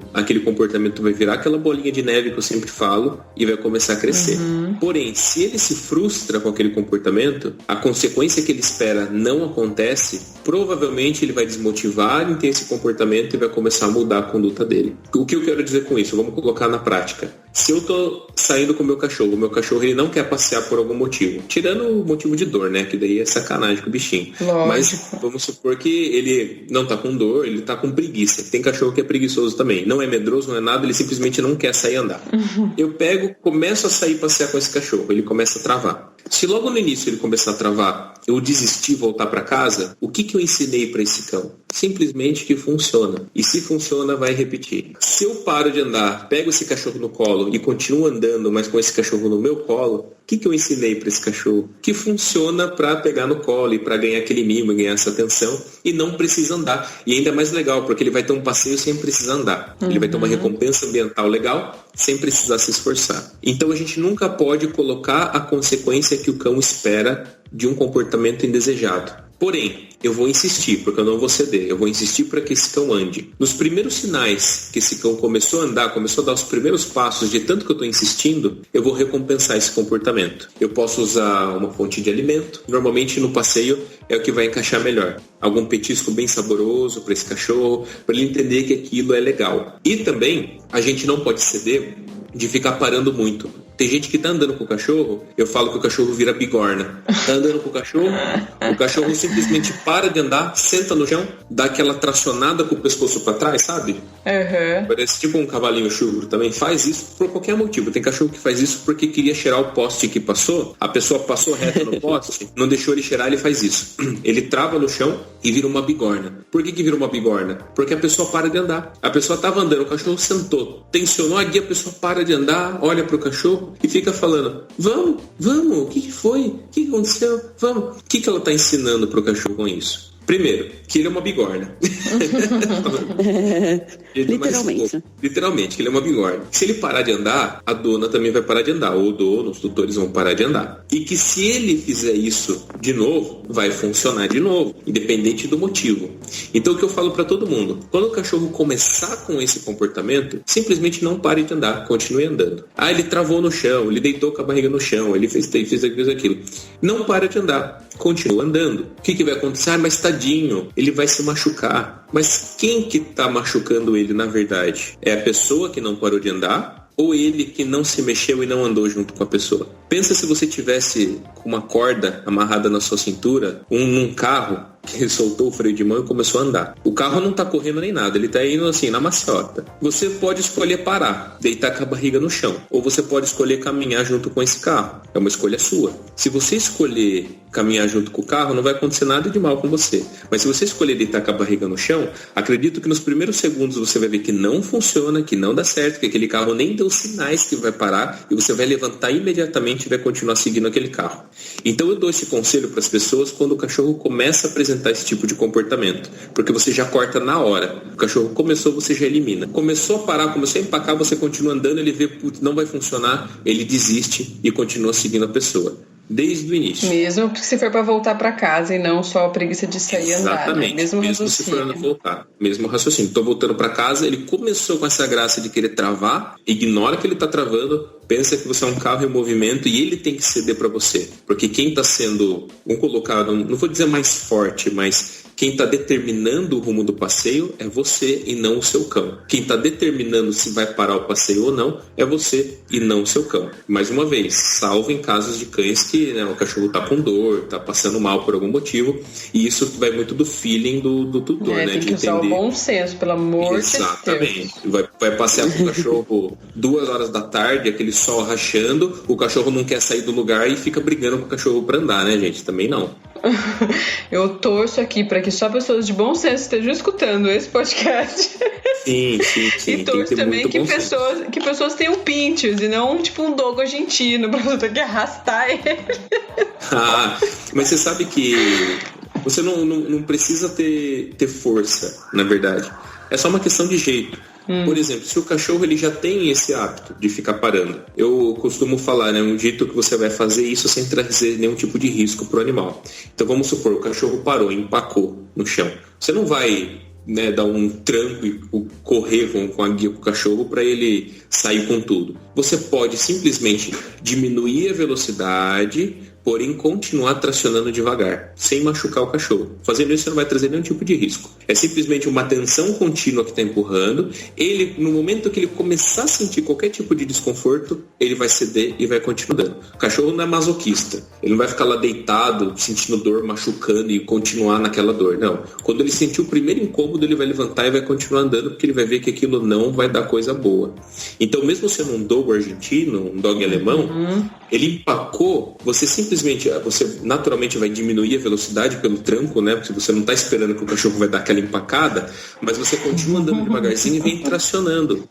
[SPEAKER 4] vai virar aquela bolinha de neve que eu sempre falo e vai começar a crescer. Porém, se ele se frustra com aquele comportamento, a consequência que ele espera não acontece, provavelmente ele vai desmotivar em ter esse comportamento e vai começar a mudar a conduta dele. O que eu quero dizer com isso? Vamos colocar na prática. Se eu tô saindo com o meu cachorro ele não quer passear por algum motivo, tirando o motivo de dor, né, que daí é sacanagem com o bichinho.
[SPEAKER 5] Lógico.
[SPEAKER 4] Mas vamos supor que ele não tá com dor, ele tá com preguiça. Tem cachorro que é preguiçoso também, não é medroso, não é nada, ele simplesmente não quer sair andar. Eu começo a sair passear com esse cachorro, ele começa a travar. Se logo no início ele começar a travar, eu desistir e voltar para casa, o que eu ensinei para esse cão? Simplesmente que funciona. E se funciona, vai repetir. Se eu paro de andar, pego esse cachorro no colo e continuo andando, mas com esse cachorro no meu colo, o que eu ensinei para esse cachorro? Que funciona para pegar no colo e para ganhar aquele mimo, ganhar essa atenção e não precisa andar. E ainda mais legal, porque ele vai ter um passeio sem precisar andar. Ele vai ter uma recompensa ambiental legal sem precisar se esforçar. Então a gente nunca pode colocar a consequência que o cão espera de um comportamento indesejado. Porém, eu vou insistir, porque eu não vou ceder. Eu vou insistir para que esse cão ande. Nos primeiros sinais que esse cão começou a andar, começou a dar os primeiros passos de tanto que eu estou insistindo, eu vou recompensar esse comportamento. Eu posso usar uma fonte de alimento. Normalmente no passeio é o que vai encaixar melhor. Algum petisco bem saboroso para esse cachorro, para ele entender que aquilo é legal. E também, a gente não pode ceder de ficar parando muito. Tem gente que tá andando com o cachorro, eu falo que o cachorro vira bigorna. Tá andando com o cachorro simplesmente para de andar, senta no chão, dá aquela tracionada com o pescoço para trás, sabe?
[SPEAKER 5] Uhum.
[SPEAKER 4] Parece tipo um cavalinho chucro, também faz isso por qualquer motivo. Tem cachorro que faz isso porque queria cheirar o poste que passou, a pessoa passou reto no poste, não deixou ele cheirar, ele faz isso. Ele trava no chão e vira uma bigorna. Por que vira uma bigorna? Porque a pessoa para de andar. A pessoa tava andando, o cachorro sentou, tensionou a guia, a pessoa para de andar, olha pro cachorro e fica falando, vamos, o que foi? O que aconteceu? Vamos. O que ela tá ensinando pro cachorro com isso? Primeiro, que ele é uma bigorna. Literalmente, que ele é uma bigorna. Se ele parar de andar, a dona também vai parar de andar. Ou o dono, os tutores vão parar de andar. E que se ele fizer isso de novo, vai funcionar de novo, independente do motivo. Então o que eu falo pra todo mundo, quando o cachorro começar com esse comportamento, simplesmente não pare de andar, continue andando. Ah, ele travou no chão, ele deitou com a barriga no chão, ele fez aquilo. Não para de andar, continua andando. O que vai acontecer? Ah, mas tadinho, ele vai se machucar. Mas quem que tá machucando ele na verdade? É a pessoa que não parou de andar? Ou ele que não se mexeu e não andou junto com a pessoa? Pensa se você tivesse com uma corda amarrada na sua cintura, num carro, que ele soltou o freio de mão e começou a andar. O carro não tá correndo nem nada, ele tá indo assim, na maciota. Você pode escolher parar, deitar com a barriga no chão. Ou você pode escolher caminhar junto com esse carro. É uma escolha sua. Se você escolher caminhar junto com o carro, não vai acontecer nada de mal com você. Mas se você escolher deitar com a barriga no chão, acredito que nos primeiros segundos você vai ver que não funciona, que não dá certo, que aquele carro nem deu sinais que vai parar, e você vai levantar imediatamente e vai continuar seguindo aquele carro. Então eu dou esse conselho para as pessoas quando o cachorro começa a apresentar esse tipo de comportamento, porque você já corta na hora. O cachorro começou, você já elimina. Começou a parar, começou a empacar, você continua andando, ele vê, putz, não vai funcionar, ele desiste e continua seguindo a pessoa. Desde o início.
[SPEAKER 5] Mesmo se for para voltar para casa e não só a preguiça de sair e andar.
[SPEAKER 4] Exatamente.
[SPEAKER 5] Né?
[SPEAKER 4] Mesmo se for voltar. Mesmo raciocínio. Tô voltando para casa, ele começou com essa graça de querer travar, ignora que ele tá travando, pensa que você é um carro em movimento e ele tem que ceder para você. Porque quem tá sendo, vamos colocar, não vou dizer mais forte, mas quem está determinando o rumo do passeio é você e não o seu cão. Quem está determinando se vai parar o passeio ou não é você e não o seu cão. Mais uma vez, salvo em casos de cães que o cachorro está com dor, está passando mal por algum motivo, e isso vai muito do feeling do tutor, né?
[SPEAKER 5] Tem que usar o bom senso, pelo amor de Deus.
[SPEAKER 4] Exatamente. Vai passear com o cachorro 2 horas da tarde, aquele sol rachando, o cachorro não quer sair do lugar e fica brigando com o cachorro para andar, né, gente? Também não.
[SPEAKER 5] Eu torço aqui para que só pessoas de bom senso estejam escutando esse podcast.
[SPEAKER 4] Sim.
[SPEAKER 5] E torço também que pessoas tenham pinchos e não tipo um dogo argentino pra você ter que arrastar ele.
[SPEAKER 4] Mas você sabe que você não precisa ter força, na verdade. É só uma questão de jeito. Por exemplo, se o cachorro ele já tem esse hábito de ficar parando, eu costumo falar, né, um dito que você vai fazer isso sem trazer nenhum tipo de risco para o animal. Então vamos supor, o cachorro parou, empacou no chão. Você não vai, né, dar um tranco e correr com a guia com o cachorro para ele sair com tudo. Você pode simplesmente diminuir a velocidade, porém continuar tracionando devagar, sem machucar o cachorro. Fazendo isso, você não vai trazer nenhum tipo de risco. É simplesmente uma tensão contínua que está empurrando. Ele, no momento que ele começar a sentir qualquer tipo de desconforto, ele vai ceder e vai continuar andando. O cachorro não é masoquista. Ele não vai ficar lá deitado, sentindo dor, machucando e continuar naquela dor. Não. Quando ele sentir o primeiro incômodo, ele vai levantar e vai continuar andando, porque ele vai ver que aquilo não vai dar coisa boa. Então, mesmo sendo um dogo argentino, um dog alemão, ele empacou, você naturalmente vai diminuir a velocidade pelo tranco, né? Porque você não está esperando que o cachorro vai dar aquela empacada, mas você continua andando devagarzinho e vem tracionando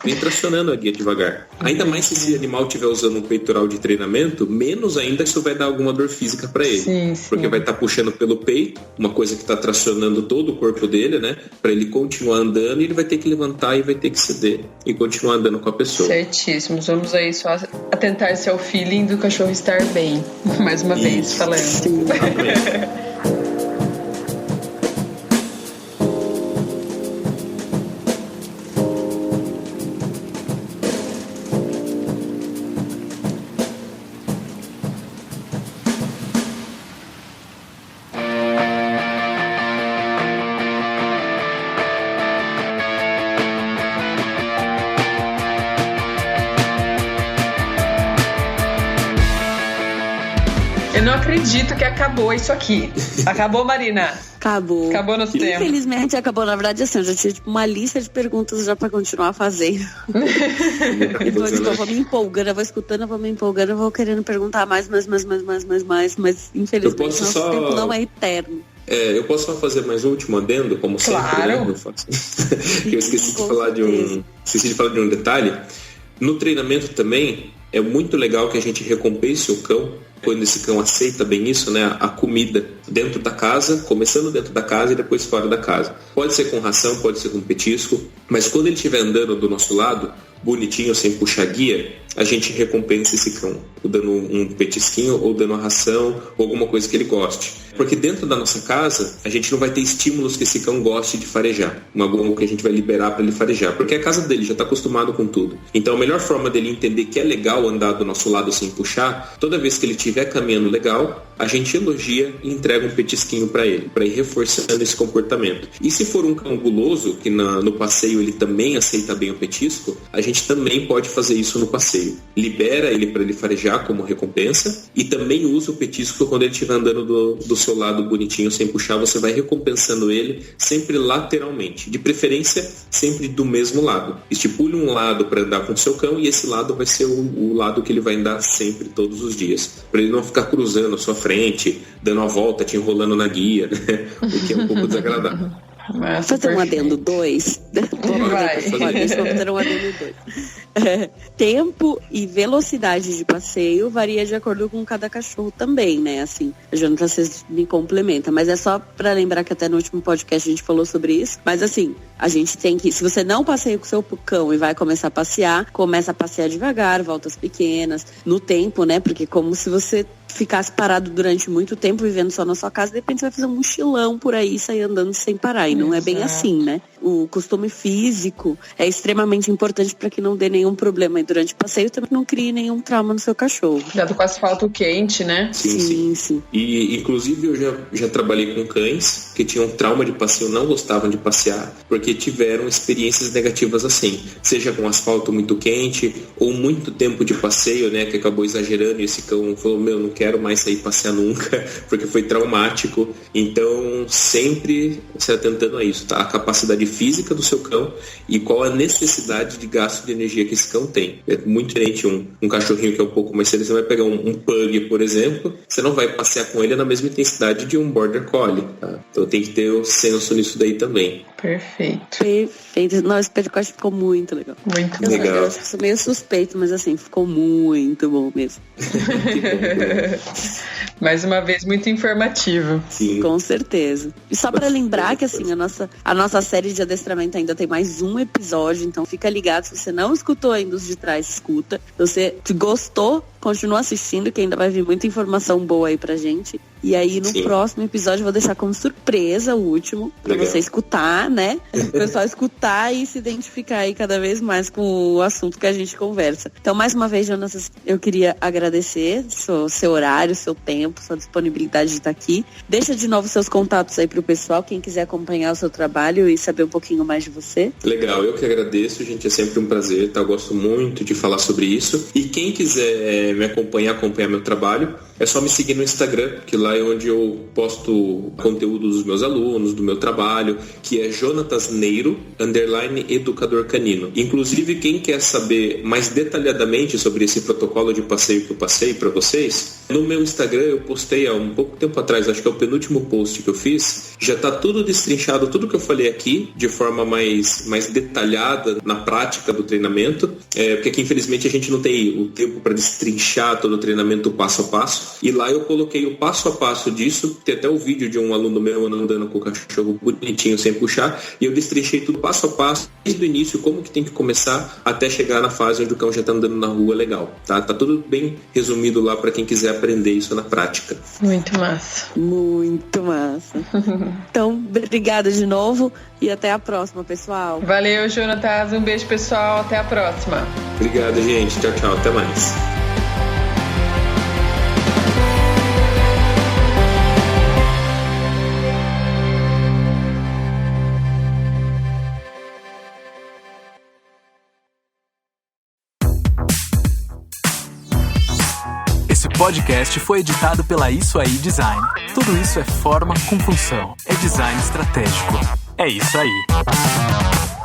[SPEAKER 4] a guia devagar. Ainda mais se esse animal estiver usando um peitoral de treinamento, menos ainda isso vai dar alguma dor física para ele. Sim. Porque vai estar puxando pelo peito, uma coisa que está tracionando todo o corpo dele, né? Para ele continuar andando, e ele vai ter que levantar e vai ter que ceder e continuar andando com a pessoa.
[SPEAKER 5] Certíssimo. Vamos aí só atentar-se ao feeling do cachorro estar bem. Mais uma vez falando.
[SPEAKER 3] Sim.
[SPEAKER 5] Eu não acredito que acabou isso aqui. Acabou, Marina?
[SPEAKER 3] Acabou.
[SPEAKER 5] Acabou nosso tempo.
[SPEAKER 3] Infelizmente acabou. Na verdade, assim, eu já tinha uma lista de perguntas já pra continuar fazendo. Eu vou me empolgando, eu vou escutando, eu vou me empolgando, eu vou querendo perguntar mais, mas infelizmente nosso tempo não é eterno.
[SPEAKER 4] Eu posso só fazer mais um último adendo, como sempre, né? Eu faço. Eu esqueci de falar de um detalhe. No treinamento também, é muito legal que a gente recompense o cão, quando esse cão aceita bem isso, né? A comida dentro da casa, começando dentro da casa e depois fora da casa. Pode ser com ração, pode ser com petisco, mas quando ele estiver andando do nosso lado, bonitinho, sem puxar guia, a gente recompensa esse cão, dando um petisquinho ou dando uma ração ou alguma coisa que ele goste. Porque dentro da nossa casa, a gente não vai ter estímulos que esse cão goste de farejar. Algo que a gente vai liberar para ele farejar. Porque a casa dele já está acostumado com tudo. Então a melhor forma dele entender que é legal andar do nosso lado sem puxar, toda vez que ele estiver caminhando legal, a gente elogia e entrega um petisquinho para ele, para ir reforçando esse comportamento. E se for um cão guloso, que no passeio ele também aceita bem o petisco, a gente também pode fazer isso no passeio. Libera ele para ele farejar como recompensa e também usa o petisco quando ele estiver andando do seu lado bonitinho, sem puxar, você vai recompensando ele sempre lateralmente. De preferência, sempre do mesmo lado. Estipule um lado para andar com o seu cão e esse lado vai ser o lado que ele vai andar sempre, todos os dias. Para ele não ficar cruzando a sua frente, dando a volta, te enrolando na guia, né? O que é um pouco desagradável.
[SPEAKER 3] Fazer um adendo 2. Vamos fazer um adendo 2. Tempo e velocidade de passeio varia de acordo com cada cachorro também, né? Assim, a Jonathan, vocês me complementa, mas é só pra lembrar que até no último podcast a gente falou sobre isso. Mas assim, a gente tem que, se você não passeia com o seu cão e vai começar a passear, começa a passear devagar, voltas pequenas, no tempo, né? Porque como se você ficasse parado durante muito tempo vivendo só na sua casa, de repente você vai fazer um mochilão por aí, sair andando sem parar. E não é bem assim, né? O costume físico é extremamente importante para que não dê nenhum problema. E durante o passeio também não crie nenhum trauma no seu cachorro.
[SPEAKER 5] Cuidado com asfalto quente, né?
[SPEAKER 4] Sim. E inclusive eu já trabalhei com cães que tinham trauma de passeio, não gostavam de passear, porque tiveram experiências negativas assim. Seja com asfalto muito quente ou muito tempo de passeio, né? Que acabou exagerando e esse cão falou, não quero mais sair passear nunca, porque foi traumático. Então, sempre se atentando a isso, tá? A capacidade física do seu cão e qual a necessidade de gasto de energia que esse cão tem. É muito diferente um cachorrinho que é um pouco mais sério. Você vai pegar um pug, por exemplo, você não vai passear com ele na mesma intensidade de um border collie, tá? Então tem que ter o senso nisso daí também.
[SPEAKER 5] Perfeito.
[SPEAKER 3] Não, esse podcast ficou muito legal.
[SPEAKER 5] Muito
[SPEAKER 3] legal. Eu acho que sou meio suspeito, mas assim, ficou muito bom mesmo.
[SPEAKER 5] Mais uma vez, muito informativo.
[SPEAKER 3] Sim. Com certeza. E só pra lembrar que assim, a nossa série de adestramento ainda tem mais um episódio, então fica ligado. Se você não escutou ainda os de trás, escuta. Se você gostou, Continua assistindo, que ainda vai vir muita informação boa aí pra gente. E aí, no próximo episódio, eu vou deixar como surpresa o último, pra você escutar, né? O pessoal escutar e se identificar aí cada vez mais com o assunto que a gente conversa. Então, mais uma vez, Jonas, eu queria agradecer seu horário, seu tempo, sua disponibilidade de estar aqui. Deixa de novo seus contatos aí pro pessoal, quem quiser acompanhar o seu trabalho e saber um pouquinho mais de você.
[SPEAKER 4] Legal, eu que agradeço, gente, é sempre um prazer, tá? Eu gosto muito de falar sobre isso. E quem quiser me acompanhar meu trabalho, é só me seguir no Instagram, que lá é onde eu posto conteúdo dos meus alunos, do meu trabalho, que é Jonatas Neiro, _educador canino. Inclusive, quem quer saber mais detalhadamente sobre esse protocolo de passeio que eu passei para vocês, no meu Instagram eu postei há um pouco tempo atrás, acho que é o penúltimo post que eu fiz, já tá tudo destrinchado, tudo que eu falei aqui, de forma mais detalhada na prática do treinamento, porque aqui infelizmente a gente não tem o tempo para destrinchar todo o treinamento passo a passo. E lá eu coloquei o passo a passo disso, tem até o vídeo de um aluno meu andando com o cachorro bonitinho sem puxar, e eu destrinchei tudo passo a passo, desde o início, como que tem que começar até chegar na fase onde o cão já tá andando na rua legal, tá? Tá tudo bem resumido lá para quem quiser aprender isso na prática.
[SPEAKER 5] Muito massa.
[SPEAKER 3] Muito massa. Então, obrigada de novo e até a próxima, pessoal.
[SPEAKER 5] Valeu, Jonatas. Um beijo, pessoal. Até a próxima.
[SPEAKER 4] Obrigado, gente. Tchau, tchau. Até mais.
[SPEAKER 6] Esse podcast foi editado pela Isso Aí Design. Tudo isso é forma com função. É design estratégico. É isso aí.